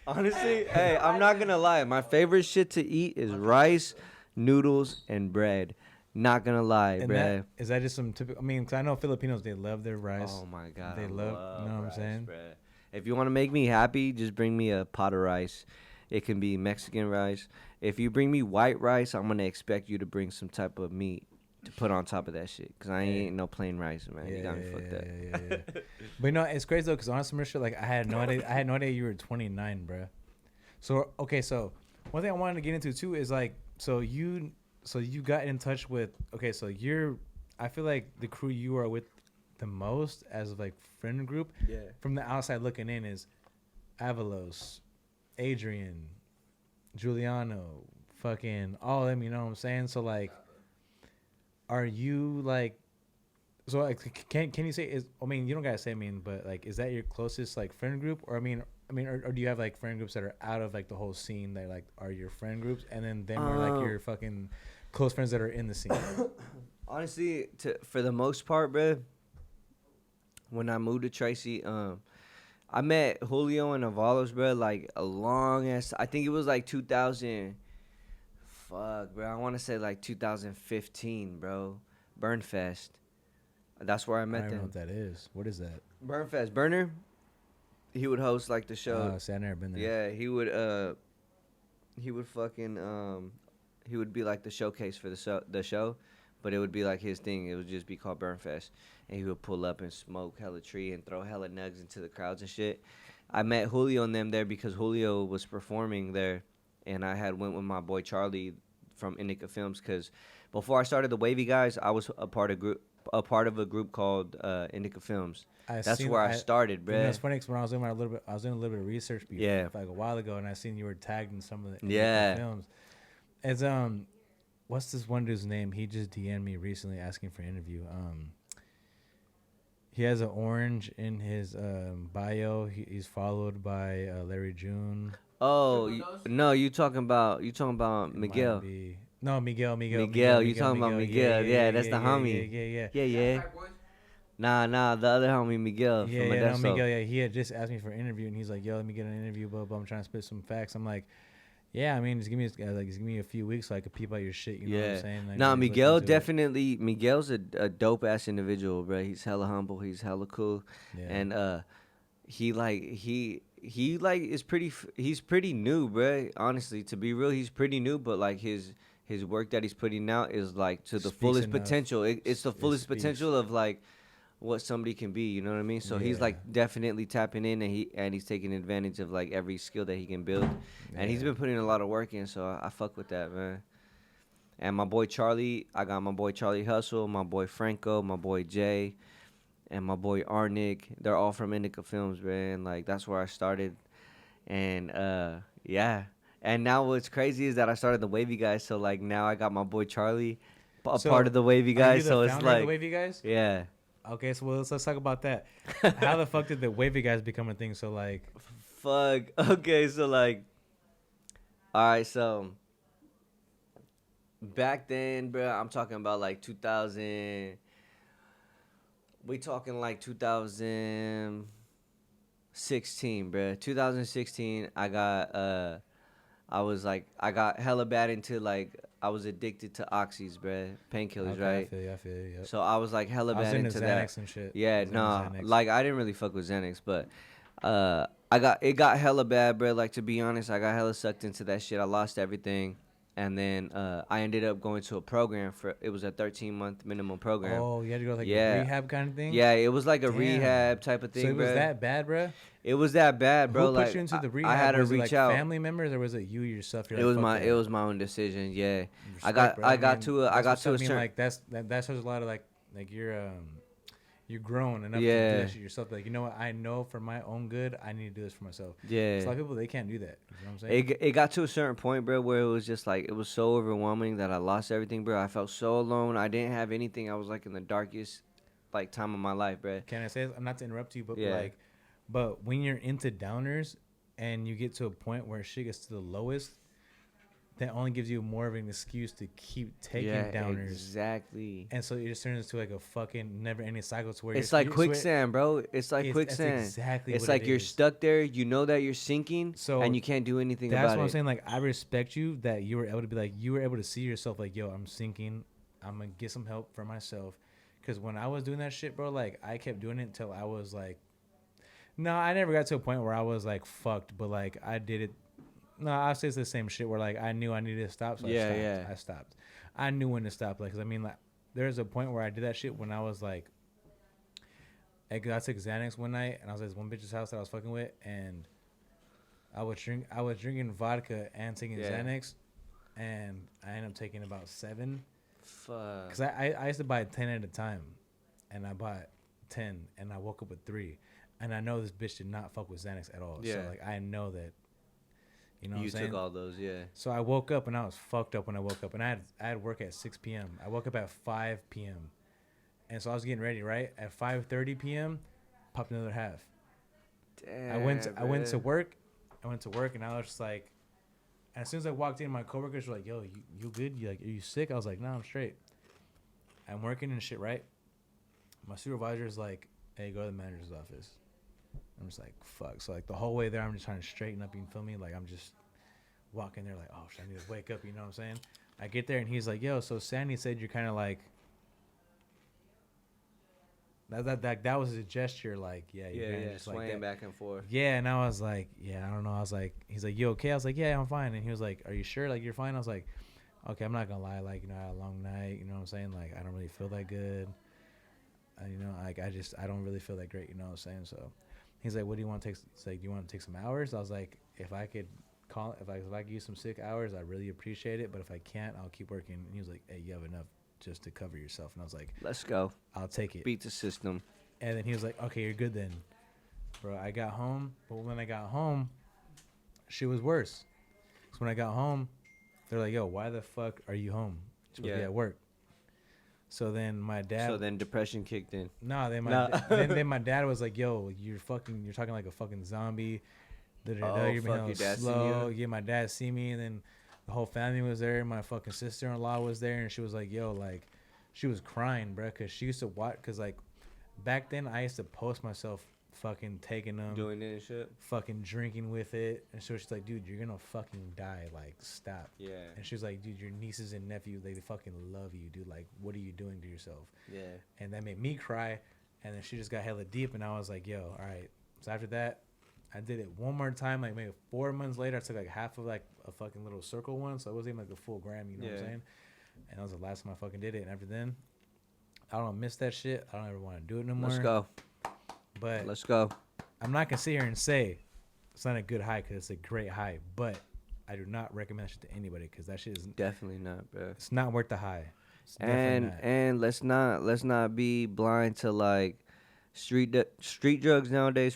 honestly, hey, I'm not gonna lie. My favorite shit to eat is rice, noodles, and bread. Not gonna lie, and bruh. is that just some typical? I mean, 'cause I know Filipinos, they love their rice. Oh my god, They I love- you know what I'm rice, saying? bruh. If you want to make me happy, just bring me a pot of rice. It can be Mexican rice. If you bring me white rice, I'm gonna expect you to bring some type of meat to put on top of that shit. Cause I ain't no plain rice, man. You got me fucked up. Yeah. But you know, it's crazy though, cause honestly, Marisha, like I had no idea. I had no idea you were 29, bro. So okay, so one thing I wanted to get into too is like, so you got in touch with. Okay, so you're. I feel like the crew you are with the most as of like friend group. Yeah. From the outside looking in is Avalos, Adrian, Giuliano, fucking all of them. You know what I'm saying? So like, are you like? So like, can you say is? I mean, you don't gotta say. I mean, but like, is that your closest like friend group, or or do you have like friend groups that are out of like the whole scene that like are your friend groups, and then them are like your fucking close friends that are in the scene? Honestly, for the most part, bro. When I moved to Tracy, I met Julio and Avalos, bro. Like a long ass. I think it was like 2000. Fuck, bro. I want to say like 2015, bro. Burnfest. That's where I I met don't know them. what that is. What is that? Burnfest. Burner. He would host like the show. See, I never been there. Yeah, he would. He would fucking. He would be like the showcase for the show, but it would be like his thing. It would just be called Burnfest, and he would pull up and smoke hella tree and throw hella nugs into the crowds and shit. I met Julio and them there because Julio was performing there, and I had went with my boy Charlie from Indica Films because before I started the Wavy Guys, I was a part of a group called Indica Films. That's where I started, bro. You know, it's funny because when I was doing a little bit of research before, Yeah. like a while ago, and I seen you were tagged in some of the Yeah. films. It's what's this one dude's name? He just DM'd me recently asking for an interview. He has an orange in his bio. He's followed by Larry June. Oh, Triple dose? no, you talking about It Miguel. might be- No, Miguel. Miguel, you talking about Miguel. Yeah, that's the homie. Yeah. Yeah. White boys? Nah, the other homie Miguel from No, Modesto. Miguel. Yeah, he had just asked me for an interview, and he's like, "Yo, let me get an interview, but I'm trying to spit some facts." I'm like, "Yeah, I mean, just give me a few weeks so I could peep out your shit." You know what I'm saying? Like, Nah, look Miguel into it. definitely. Miguel's a dope ass individual, bro. He's hella humble. He's hella cool, Yeah. and he like is pretty. He's pretty new, bro. Honestly, to be real, he's pretty new. But like his work that he's putting out is like to the Speaks fullest enough. potential. It's the It fullest speaks. potential of like what somebody can be. You know what I mean? So he's Yeah. like definitely tapping in, and he's taking advantage of like every skill that he can build. And he's Yeah. been putting a lot of work in, so I fuck with that, man. And my boy Charlie, I got my boy Charlie Hustle, my boy Franco, my boy Jay, and my boy Arnick. They're all from Indica Films, man. Like that's where I started. And yeah. And now what's crazy is that I started the Wavy Guys, so like now I got my boy Charlie a So, part of the Wavy Are you Guys, the so it's founder of like the Wavy Guys? yeah. Okay, so let's talk about that. How the fuck did the Wavy Guys become a thing? So like, Fuck. Okay, so like all right, so back then, bro, I'm talking about like 2000. We talking like 2016, bro. 2016. I got I got hella bad into like I was addicted to oxys, bro, painkillers, okay, right? I feel you. Yep. So I was like hella I was bad into into that. Xanax and shit. I Yeah, was into nah, Xanax. like I didn't really fuck with Xanax, but it got hella bad, bro. Like to be honest, I got hella sucked into that shit. I lost everything, and then I ended up going to a program for it was a 13-month minimum program. Oh, you had to go like Yeah. a rehab kind of thing. Yeah, it was like a Damn. rehab type of thing, So it was bro. that bad, bro. It was that bad, bro. Who put like you into the rehab? I had to was it reach like out. family members or was it you yourself? You're It like, was "Fuck my that." it was my own decision. Yeah, Respect, bro. I got mean, to a that's what's up. I mean, certain like that shows a lot of like you're grown enough to Yeah. do that shit yourself. Like, you know what? I know for my own good, I need to do this for myself. yeah. So a lot of people they can't do that. You know what I'm saying? It got to a certain point, bro, where it was just like it was so overwhelming that I lost everything, bro. I felt so alone. I didn't have anything. I was like in the darkest like time of my life, bro. Can I say this? I'm not to interrupt you, but Yeah. but when you're into downers and you get to a point where shit gets to the lowest, that only gives you more of an excuse to keep taking downers. Exactly. And so it just turns into like a fucking never-ending cycle to where It's you're- like you're- quicksand, bro. It's like That's quicksand. exactly It's what like it you're is. stuck there. You know that you're sinking, So and you can't do anything That's about what I'm it. saying. Like, I respect you that you were able to be like, you were able to see yourself like, yo, I'm sinking. I'm gonna get some help for myself. Because when I was doing that shit, bro, like I kept doing it until I was like, no, I never got to a point where I was like fucked, but like I did it No, I say it's the same shit where like I knew I needed to stop, so Yeah, I stopped. yeah. I stopped. I knew when to stop. Like, 'cause I mean, like, there's a point where I did that shit when I was like, I took Xanax one night, and I was at this one bitch's house that I was fucking with, and I was drinking vodka and taking Yeah. Xanax, and I ended up taking about 7. Fuck. Cause I used to buy 10 at a time, and I bought 10, and I woke up with 3, and I know this bitch did not fuck with Xanax at all. Yeah. So like I know that, you know what You I'm saying? took all those, yeah. So I woke up and I was fucked up when I woke up, and I had work at 6 p.m. I woke up at 5 p.m. and so I was getting ready right at 5:30 p.m. Popped another half. Damn, I went to bruh. work. I went to work, and I was just like, as soon as I walked in, my coworkers were like, "Yo, you good? You like, are you sick?" I was like, "No, I'm straight. I'm working and shit, right?" My supervisor's like, "Hey, go to the manager's office." I'm just like, "Fuck." So like the whole way there, I'm just trying to straighten up. You feel me? Like I'm just walking there, like, "Oh shit, I need to wake up." You know what I'm saying? I get there, and he's like, "Yo, so Sandy said you're kind of like." That was a gesture, like, yeah, you're Yeah, kind of yeah, just like swaying that. back and forth. Yeah, and I was like, yeah, I don't know. I was like, he's like, you okay? I was like, yeah, I'm fine. And he was like, are you sure? Like, you're fine? I was like, okay, I'm not gonna lie. Like, you know, I had a long night. You know what I'm saying? Like, I don't really feel that good. You know, like, I don't really feel that great. You know what I'm saying? So, he's like, what do you want to take? He's like, do you want to take some hours? I was like, if I could if I could use some sick hours, I really appreciate it. But if I can't, I'll keep working. And he was like, hey, you have enough just to cover yourself. And I was like, Let's go. I'll take it. Beat the system. And then he was like, okay, you're good then. Bro, I got home. But when I got home, shit was worse. So when I got home, they're like, yo, why the fuck are you home? You're supposed to be Yeah. at work. So then my dad. So then depression kicked in. No, then No. then my dad was like, yo, you're talking like a fucking zombie. Oh, You're being fuck, your dad seen slow. you? Yeah, my dad see me, and then the whole family was there. My fucking sister-in-law was there, and she was like, yo, like, she was crying, bro, because she used to watch, because like, back then I used to post myself fucking taking them, Doing it and shit. fucking drinking with it, and so she's like, dude, you're gonna fucking die, like, stop. Yeah. And she was like, dude, your nieces and nephews, they fucking love you, dude, like, what are you doing to yourself? Yeah. And that made me cry, and then she just got hella deep, and I was like, yo, all right. So after that, I did it one more time, like maybe 4 months later. I took like half of like a fucking little circle one, so it wasn't even like a full gram, you know what I'm Yeah. saying? And that was the last time I fucking did it. And after then, I don't miss that shit. I don't ever want to do it no more. Let's go. But Let's go. I'm not gonna sit here and say it's not a good high, because it's a great high. But I do not recommend that shit to anybody, because that shit is Definitely not, bro. it's not worth the high. It's definitely not. And let's not be blind to like street drugs nowadays.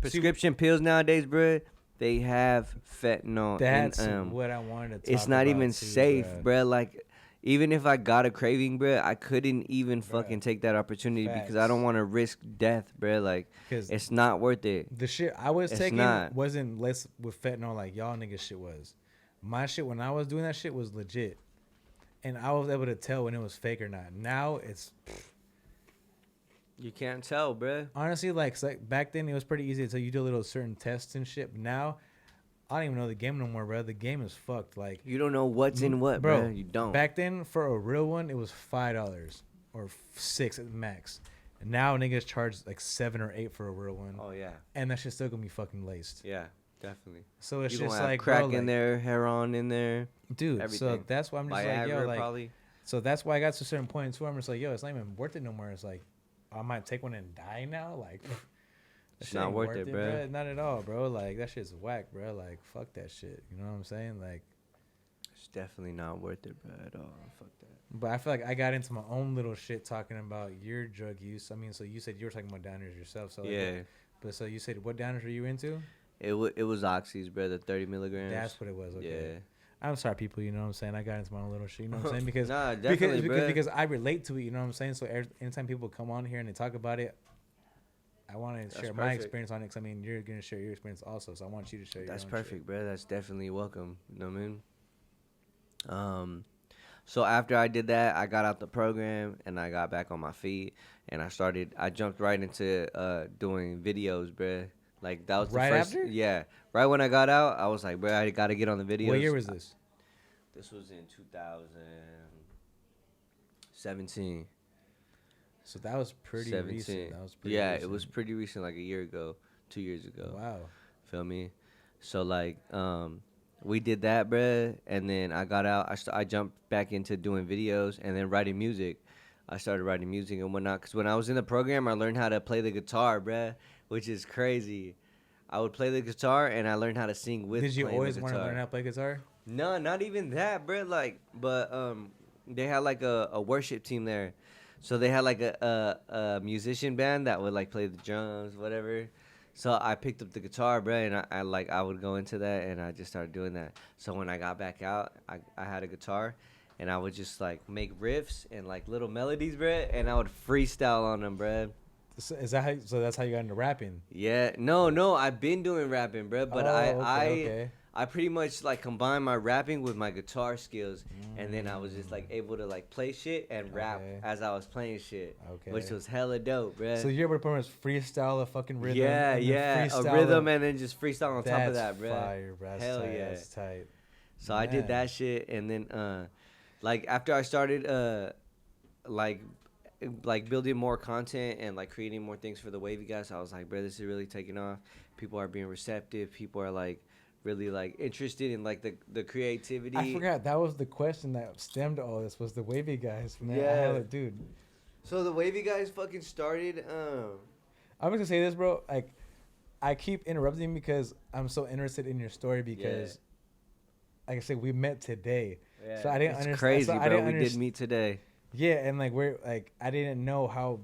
Prescription pills nowadays, bro. They have fentanyl That's in them. what I wanted to talk It's not about even too, safe, bruh. bro. Like, even if I got a craving, bro, I couldn't even Bruh. fucking take that opportunity because I Facts. don't want to risk death, bro. Like, 'Cause it's not worth it. the shit I was It's taking not. wasn't less with fentanyl like y'all niggas shit was. My shit when I was doing that shit was legit. And I was able to tell when it was fake or not. Now it's You can't tell, bro. honestly like, back then it was pretty easy to tell. You do little certain tests and shit. But now I don't even know the game no more, bro. The game is fucked. Like, You don't know what's in what, bro. bro. You don't. Back then for a real one, it was $5 or $6 at max. And now niggas charge like 7 or 8 for a real one, Oh yeah, and that shit's still gonna be fucking laced. yeah, definitely. So it's You just gonna have like, crack bro, in like, there, heroin in there, dude. So everything. that's why I'm just Viagra like, yo, like, probably. so that's why I got to a certain point too. I'm just like, yo, it's not even worth it no more. It's like, I might take one and die now. Like, that It's shit not ain't worth it, bruh. Not at all, bro. Like, that shit's whack, bro. Like, fuck that shit. You know what I'm saying? Like, It's definitely not worth it, bro, at all. Fuck that. but I feel like I got into my own little shit talking about your drug use. I mean, so you said you were talking about downers yourself. So like, Yeah, but so you said what downers were you into? it was oxys, bro. The 30 milligrams. That's what it was. Okay. Yeah. I'm sorry, people. You know what I'm saying? I got into my own little shit. You know what I'm saying? Because Nah, definitely, because bruh. I relate to it. You know what I'm saying? So anytime people come on here and they talk about it, I want to That's share my perfect. experience on it. 'Cause I mean, you're gonna share your experience also. So I want you to share. That's your own perfect, bro. That's definitely welcome. You know what I mean? So after I did that, I got out the program and I got back on my feet and I jumped right into doing videos, bro. Like that was the Right first. after? Yeah, right when I got out, I was like, bro, I got to get on the videos. Shit. What year was this? This was in 2017. So that was pretty 17. recent. That was pretty Yeah, recent. it was pretty recent, like a year ago, 2 years ago. Wow. Feel me? So like we did that, bruh, and then I got out. I jumped back into doing videos and then writing music. I started writing music and whatnot. Cause when I was in the program, I learned how to play the guitar, bruh, which is crazy. I would play the guitar and I learned how to sing with Did you playing the always want to learn guitar. how to play guitar? No, not even that, bro. Like, but they had like a worship team there, so they had like a musician band that would like play the drums, whatever. So I picked up the guitar, bro, and I would go into that, and I just started doing that. So when I got back out, I had a guitar, and I would just like make riffs and like little melodies, bro, and I would freestyle on them, bro. Is that how? So that's how you got into rapping? Yeah, no, I've been doing rapping, bro, but Oh, okay. I pretty much like combined my rapping with my guitar skills, and then I was just like able to like play shit and rap Okay. as I was playing shit, Okay. which was hella dope, bro. So you're able to pretty much freestyle a fucking rhythm. Yeah, and then yeah, a freestyle rhythm and then just freestyle on top of That's that, bro. fire, bro. That's Hell tight. yeah. That's tight. So I did Man. that shit, and then like after I started like like building more content and like creating more things for the wavy guys, I was like, bro, this is really taking off. People are being receptive. People are like really like interested in like the creativity. I forgot that was the question that stemmed all this was the wavy guys, man. I Yeah. had it, dude. So the wavy guys fucking started. I'm gonna say this, bro. Like, I keep interrupting because I'm so interested in your story because, like I said, we met today. Yeah, So I didn't it's understand. crazy, so I bro. didn't We did meet today. Yeah, and like we're like I didn't know how,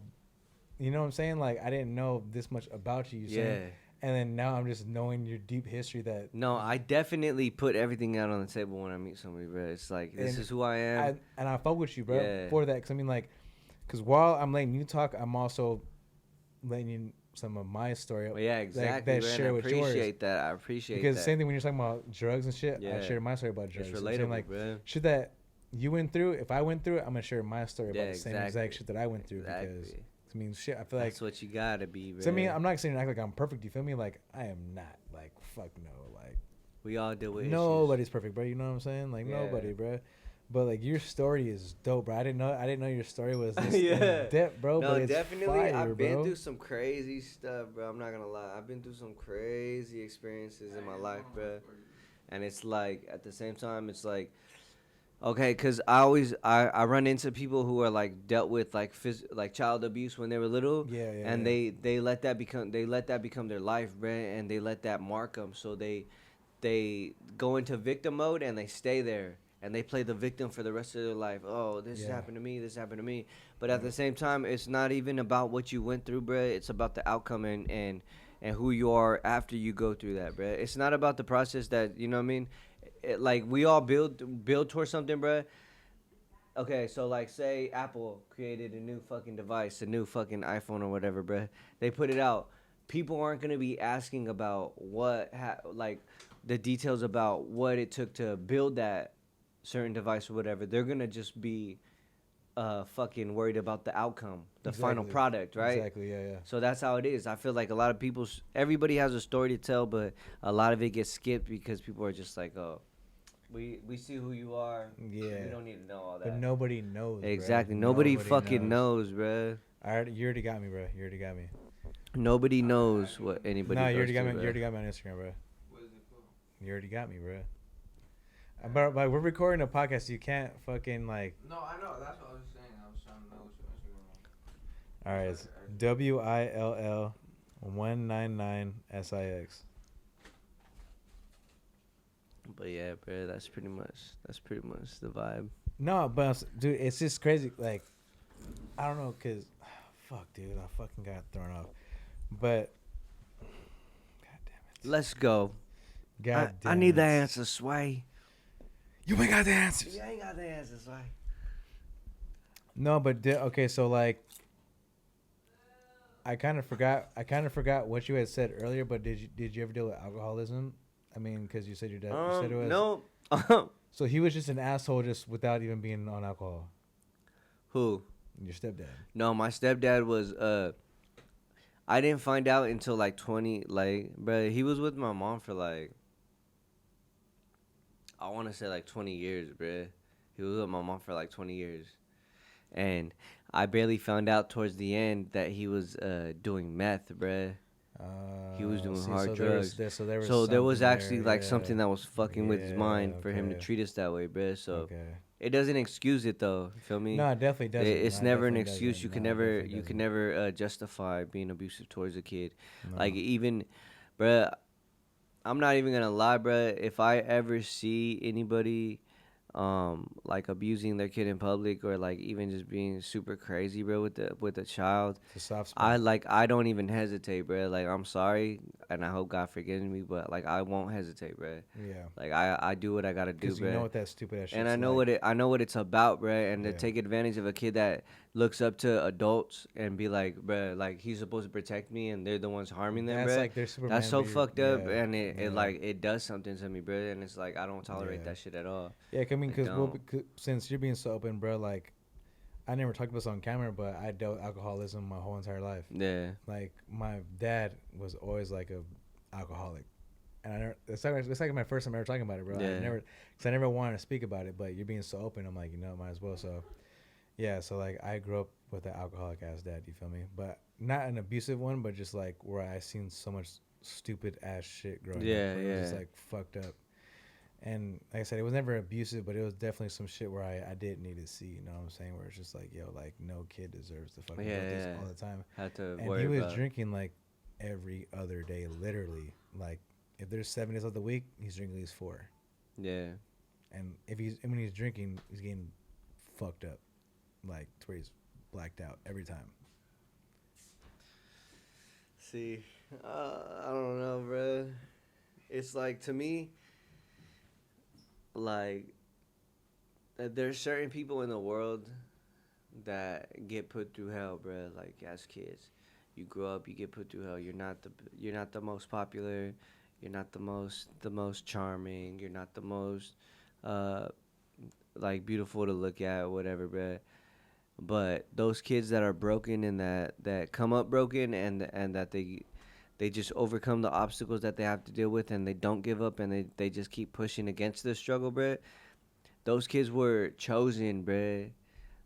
you know what I'm saying? Like I didn't know this much about you. Yeah. Saying? And then now I'm just knowing your deep history that. No, I definitely put everything out on the table when I meet somebody, bro. It's like this And is who I am. I fuck with you, bro, Yeah. for that. Cause I mean, like, cause while I'm letting you talk, I'm also letting you some of my story. Well, yeah, exactly. that man. share I with yours. appreciate that. I appreciate Because that. same thing when you're talking about drugs and shit. I Yeah. shared my story about drugs. It's I'm saying, relatable, like bro. shit that you went through. If I went through it, I'm gonna share my story Yeah, about the same exactly. exact shit that I went through. Because Exactly. I mean, shit. I feel like. That's what you gotta be, bro. So I mean, I'm not saying act like I'm perfect. You feel me? Like I am not. Like fuck no. Like We all deal with nobody's perfect, bro. You know what I'm saying? Like Yeah. nobody, bro. But like your story is dope, bro. I didn't know your story was this Yeah. in depth, bro. No, but it's definitely. fire, I've been bro. through some crazy stuff, bro. I'm not gonna lie. I've been through some crazy experiences in my life, bro. And it's like at the same time, it's like okay, cause I run into people who are like dealt with like like child abuse when they were little, Yeah, yeah. and yeah. they let that become their life, bro, and they let that mark them. So they go into victim mode and they stay there and they play the victim for the rest of their life. Oh, this Yeah. happened to me. This happened to me. But at the same time, it's not even about what you went through, bruh. It's about the outcome and who you are after you go through that, bruh. It's not about the process that, you know what I mean? Like, we all build towards something, bruh. Okay, so like say Apple created a new fucking device, a new fucking iPhone or whatever, bruh. They put it out. People aren't gonna be asking about like the details about what it took to build that certain device or whatever. They're gonna just be fucking worried about the outcome, the final Exactly. product, right? Exactly. Yeah, yeah. So that's how it is. I feel like a lot of people, everybody has a story to tell, but a lot of it gets skipped because people are just like, oh, we see who you are. Yeah. We don't need to know all that. But nobody knows. Bro. Exactly. Nobody fucking knows, bruh. You already got me, bro. You already got me. Nobody knows what anybody. No, you already goes got me. through, You bruh. already got me on Instagram, bro. What is it called? You already got me, bro. But we're recording a podcast. You can't fucking like. No, I know. That's what I was saying. I was trying to know what your Instagram was. All right, it's WILL199SIX. But yeah, bro, that's pretty much the vibe. No, but dude, it's just crazy. Like, I don't know, cause fuck, dude, I fucking got thrown off. But god damn it. Let's go. God damn I need it. the answer, Sway. You ain't got the answers. You ain't got the answer, Sway. No, but okay, so like, I kind of forgot what you had said earlier. But did you ever deal with alcoholism? I mean, because you said your dad. You said it was. No. So he was just an asshole, just without even being on alcohol. Who? Your stepdad. No, my stepdad was I didn't find out until like 20, like, bro, he was with my mom for like, I want to say like 20 years, bro. He was with my mom for like 20 years. And I barely found out towards the end that he was doing meth, bruh. He was doing See, hard so drugs. there was So there was something actually there, like yeah. something that was fucking with his mind Yeah, for him to okay. treat us that way, bruh. So Okay. it doesn't excuse it though. You feel me? No, it definitely doesn't. No, It's it never an definitely excuse. doesn't. No, it definitely You can doesn't. never justify being abusive towards a kid. Like No. even, bruh, I'm not even gonna lie, bruh. If I ever see anybody, like abusing their kid in public or like even just being super crazy, bro, with a child, It's a soft spot. I don't even hesitate, bro. Like I'm sorry, and I hope God forgives me, but like I won't hesitate, bro. Yeah. Like I do what I gotta do, Because you know bro. what that stupid ass And shit's like. I know what it's about, bruh. And to Yeah. take advantage of a kid that looks up to adults and be like, bruh, like he's supposed to protect me, and they're the ones harming them, That's bruh. like their Superman. That's so but you're- fucked up, Yeah. and it Yeah. like it does something to me, bruh. And it's like I don't tolerate Yeah. that shit at all. Yeah, I mean, I because don't. since you're being so open, bro, like I never talked about this on camera, but I dealt with alcoholism my whole entire life. Yeah, Like my dad was always like a alcoholic, and I never. It's like my first time ever talking about it, bro. Yeah. I never wanted to speak about it, but you're being so open. I'm like, might as well. So, yeah. So like, I grew up with an alcoholic ass dad. You feel me? But not an abusive one, but just like where I seen so much stupid ass shit growing up. Yeah, Where It was just yeah. like fucked up. And like I said, it was never abusive, but it was definitely some shit where I didn't need to see. You know what I'm saying? Where it's just like, yo, like no kid deserves to fucking Yeah, do this yeah. all the time. Had to And worry he was about. drinking like every other day, literally. Like if there's 7 days of the week, he's drinking at least 4. Yeah, And when he's drinking, he's getting fucked up, like to where he's blacked out every time. see, I don't know, bruh. It's like to me, like there's certain people in the world that get put through hell, bruh. Like as kids, you grow up, you get put through hell. You're not the most popular. You're not the most charming. You're not the most uh like beautiful to look at or whatever, bruh. But those kids that are broken and that come up broken and that they just overcome the obstacles that they have to deal with and they don't give up and they just keep pushing against the struggle, bruh. Those kids were chosen, bruh.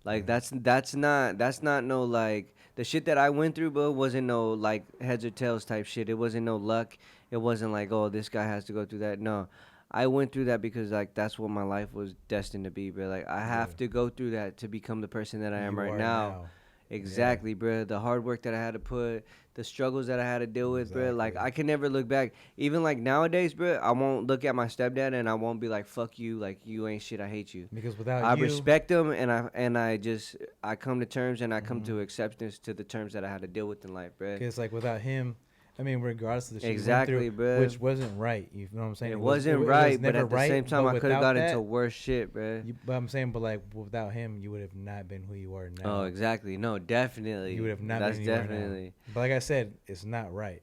Like Yeah. that's not no like the shit that I went through, bro, wasn't no like heads or tails type shit. It wasn't no luck. It wasn't like, oh, this guy has to go through that. No. I went through that because like that's what my life was destined to be, bro. Like I have Yeah. to go through that to become the person that I am You right are now. Exactly, bro. The hard work that I had to put, the struggles that I had to deal with, bro. Like Exactly. I can never look back. Even like nowadays, bro, I won't look at my stepdad and I won't be like, "Fuck you," like you ain't shit. I hate you. Because without I you, respect him and I just I come to terms and I come Mhm. to acceptance to the terms that I had to deal with in life, bro. because like without him, I mean, regardless of the shit Exactly, you went through, bruh. which wasn't right. You know what I'm saying? It was- wasn't was right, but never at the right, same time, but I could have without got into that, worse shit, bro. But I'm saying, but like without him, you would have not been who you are now. Oh, exactly. No, definitely. You would have not That's been who you are now. definitely. But like I said, it's not right.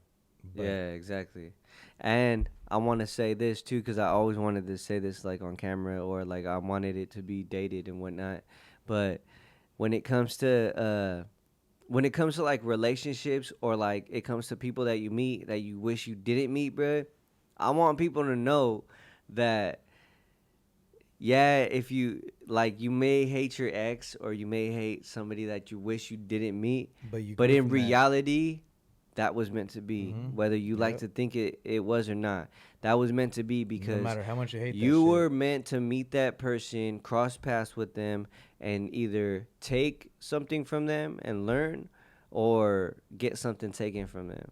But Yeah, exactly. And I want to say this too, because I always wanted to say this like on camera or like I wanted it to be dated and whatnot. But when it comes to like relationships or like it comes to people that you meet that you wish you didn't meet, bruh, I want people to know that yeah, if you like you may hate your ex or you may hate somebody that you wish you didn't meet, but you. but grew in from that. reality that was meant to be. Mhm. Whether you like Yep. to think it was or not. That was meant to be No because matter how much you hate you that were shit. meant to meet that person, cross paths with them, and either take something from them and learn or get something taken from them.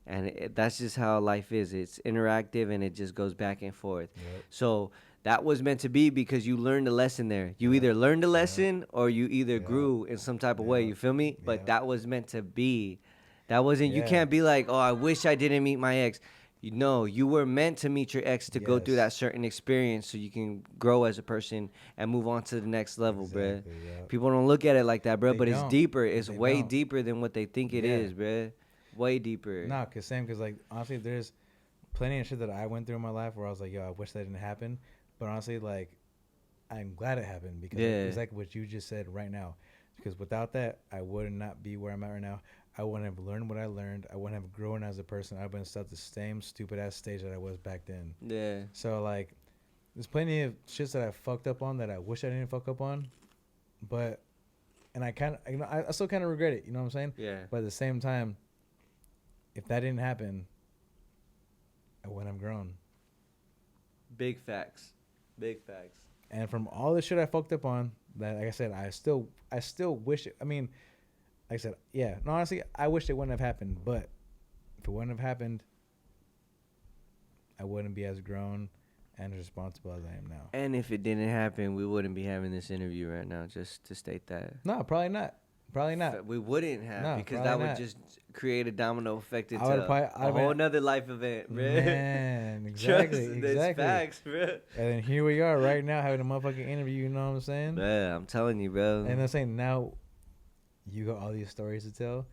And that's just how life is. It's interactive and it just goes back and forth. Yep. So that was meant to be because you learned a lesson there. You Yeah. either learned a Yeah. lesson or you either Yeah. grew in some type of way. Yeah. You feel me? But Yeah. that was meant to be. That wasn't. You Yeah. can't be like, oh, I wish I didn't meet my ex. No, you were meant to meet your ex to go through that Yes. certain experience so you can grow as a person and move on to the next level, bruh. Exactly, yeah. People don't look at it like that, bruh. They But it's don't. deeper. It's They way don't. deeper than what they think it Yeah. is, bruh. Way deeper. No, cause like honestly, there's plenty of shit that I went through in my life where I was like, yo, I wish that didn't happen. But honestly, like, I'm glad it happened because like, Yeah. it's like what you just said right now. Because without that, I would not be where I'm at right now. I wouldn't have learned what I learned. I wouldn't have grown as a person. I've been stuck at the same stupid ass stage that I was back then. Yeah. So like, there's plenty of shits that I fucked up on that I wish I didn't fuck up on. But, and I kind of, I still kind of regret it. You know what I'm saying? Yeah. But at the same time, if that didn't happen, I wouldn't have grown. Big facts. Big facts. And from all the shit I fucked up on, that like I said, I still wish it. I mean, like I said, yeah. No, honestly, I wish it wouldn't have happened. But if it wouldn't have happened, I wouldn't be as grown and as responsible as I am now. And if it didn't happen, we wouldn't be having this interview right now, just to state that. No, probably not. Probably not. We wouldn't have, No, because probably that would not. just create a domino effect into would've probably- a I'd've whole been- nother life event, bro. Man, exactly, Trust, exactly. That's facts, bro. And then here we are right now having a motherfucking interview. You know what I'm saying? Yeah, I'm telling you, bro. And I'm saying now, you got all these stories to tell.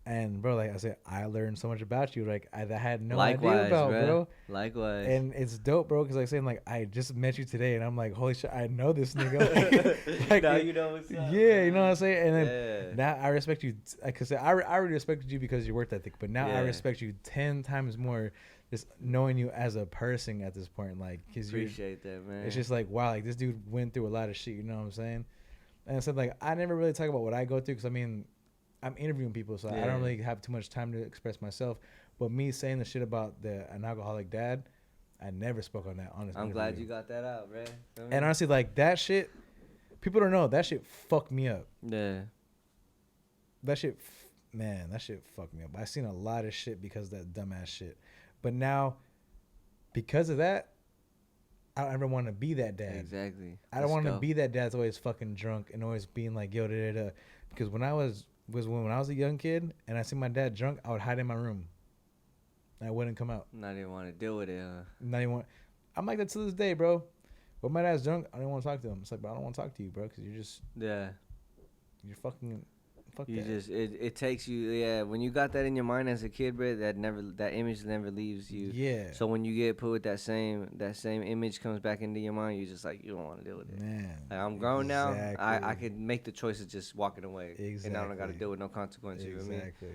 And bro, like I said, I learned so much about you. Like I had no idea about, bro. Likewise. And it's dope, bro, because like saying like I just met you today, and I'm like, holy shit, I know this nigga. Like, now you know what's up. yeah, you know what I'm saying. And then Yeah. now I respect you. Like I said, I already respected you because of your work ethic, but now I Yeah. respect you 10 times more, just knowing you as a person at this point. Like, cause you're, Appreciate that, man. it's just like wow, like this dude went through a lot of shit. You know what I'm saying? And so like I never really talk about what I go through, because I mean, I'm interviewing people, so I Yeah. don't really have too much time to express myself. But me saying the shit about an alcoholic dad, I never spoke on that. Honestly, I'm glad you got that out, man. And honestly, like that shit, people don't know that shit fucked me up. Yeah. That shit, man, that shit fucked me up. I seen a lot of shit because of that dumbass shit. But now, because of that, I don't ever want to be that dad. Exactly. I don't want to be that dad that's always fucking drunk and always being like, yo, da da da. Because when I was a young kid and I see my dad drunk, I would hide in my room. I wouldn't come out. I didn't want to deal with it, huh? Not even. I'm like that to this day, bro. When my dad's drunk, I don't want to talk to him. It's like, bro, I don't want to talk to you, bro, because Yeah. you're fucking, fuck You that. just it takes you, yeah, when you got that in your mind as a kid, bro, that image never leaves you. Yeah. So when you get put with that same image comes back into your mind, you just like, you don't want to deal with it. Man. Like, I'm grown now. I Exactly. can make the choice of just walking away. And I don't got to Exactly. deal with no consequences. You know what I mean? Exactly.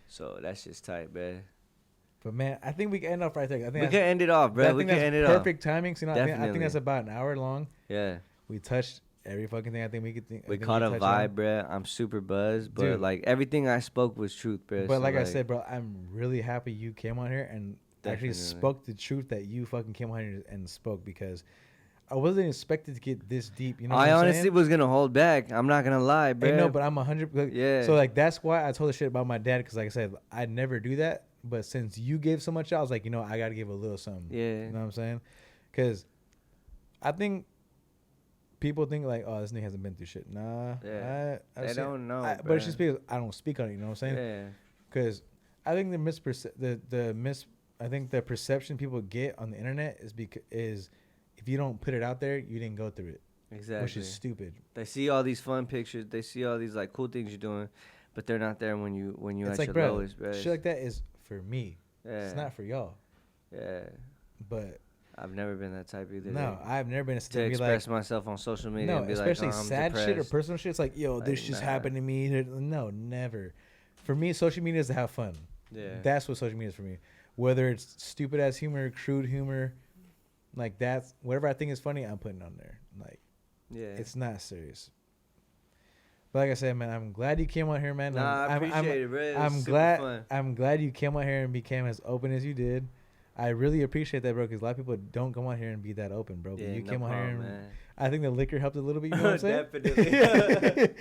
So that's just tight, man. But man, I think we can end off right there. I think We that's- can end it off, I bro. think We can that's end it off. perfect timing. So, you know, I think Definitely. that's about an hour long. Yeah. We touched every fucking thing I think we could think. We I think caught a touched vibe, on. bro. I'm super buzzed, but Dude. like everything I spoke was truth, bro. But So, like I said, bro, I'm really happy you came on here and actually Definitely. spoke the truth that you fucking came on here and spoke, because I wasn't expected to get this deep. You know, what I I'm honestly saying? was gonna hold back. I'm not gonna lie, bro. Hey, no, but I'm 100. Yeah. So like that's why I told the shit about my dad, because like I said, I'd never do that. But since you gave so much, I was like, you know, I gotta give a little something. Yeah. You know what I'm saying? Because I think people think like, oh, this nigga hasn't been through shit. Nah. Yeah. I They say- don't know, but it's bruh. just because I don't speak on it. You know what I'm saying? Yeah. Because I think I think the perception people get on the internet is if you don't put it out there, you didn't go through it, Exactly. which is stupid. They see all these fun pictures. They see all these like cool things you're doing, but they're not there when you It's at like, your bro, lowest, bro. shit like that is for me. Yeah. It's not for y'all. Yeah. But I've never been that type either. no, I've never been To to be express like, myself on social media no, and be especially like, oh, I'm sad shit or depressed. personal shit. It's like, yo, Like, this just nah. happened to me. No, never. For me, social media is to have fun. Yeah. That's what social media is for me. Whether it's stupid ass humor, crude humor, like that's whatever I think is funny, I'm putting on there. Like, Yeah. it's not serious. But like I said, man, I'm glad you came out here, man. Nah, I appreciate it, bro. It was I'm super glad. fun. I'm glad you came out here and became as open as you did. I really appreciate that, bro, because a lot of people don't come out here and be that open, bro. But Yeah, you no came out here, problem, and man. I think the liquor helped a little bit. You know what I'm saying? Definitely.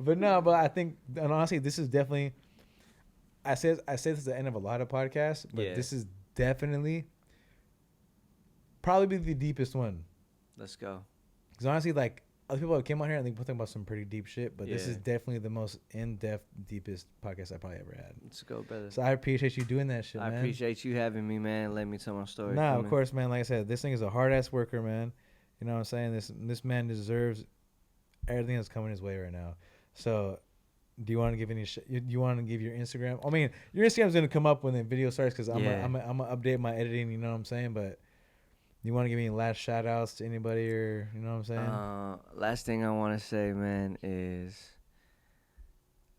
But no, but I think, and honestly, this is definitely. I say this at the end of a lot of podcasts, but Yeah. this is definitely probably the deepest one. Let's go. Because honestly, like other people that came on here, I think we're talking about some pretty deep shit, but this Yeah. is definitely the most in-depth, deepest podcast I probably ever had. Let's go, brother. So I appreciate you doing that shit, I man. appreciate you having me, man. Let me tell my story. Nah, Feel of me? course, man. Like I said, this thing is a hard ass worker, man. You know what I'm saying? This man deserves everything that's coming his way right now. So, do you want to give any? You want to give your Instagram? I mean, your Instagram's gonna come up when the video starts because I'm Yeah. gonna update my editing. You know what I'm saying? But you want to give any last shout outs to anybody, or you know what I'm saying? Last thing I want to say, man, is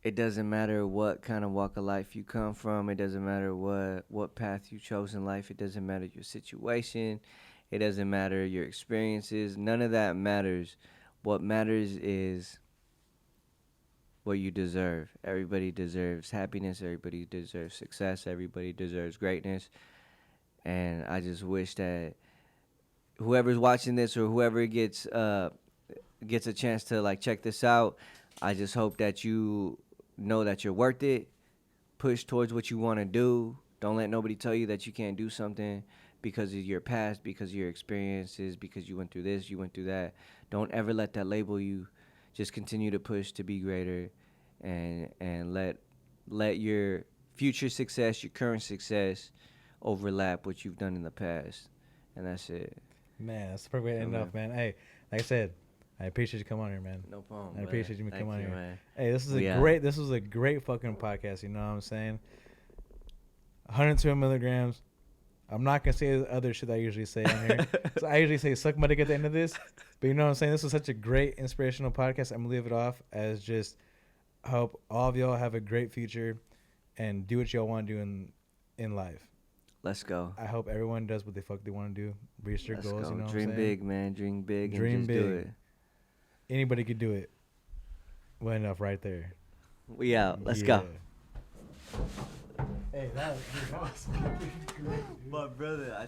it doesn't matter what kind of walk of life you come from. It doesn't matter what path you chose in life. It doesn't matter your situation. It doesn't matter your experiences. None of that matters. What matters is what you deserve. Everybody deserves happiness. Everybody deserves success. Everybody deserves greatness. And I just wish that whoever's watching this or whoever gets a chance to like check this out, I just hope that you know that you're worth it. Push towards what you want to do. Don't let nobody tell you that you can't do something because of your past, because of your experiences, because you went through this, you went through that. Don't ever let that label you. Just continue to push to be greater, and let your future success, your current success, overlap what you've done in the past, and that's it. Man, that's the perfect way to Yeah, end man. off, man. Hey, like I said, I appreciate you coming on here, man. No problem. I appreciate you Thank coming on you, here. man. Hey, this is We a out. great. This was a great fucking podcast. You know what I'm saying? 102 milligrams. I'm not gonna say the other shit that I usually say on here. So I usually say suck my dick at the end of this, but you know what I'm saying. This was such a great inspirational podcast. I'm gonna leave it off as just hope all of y'all have a great future and do what y'all want to do in life. Let's go. I hope everyone does what the fuck they want to do, reach their Let's goals. go. You know what Dream I'm saying? big, man. Dream big Dream and just do big. it. Anybody could do it. Well enough, right there. We out. Let's go. Hey, that was fucking great. My brother.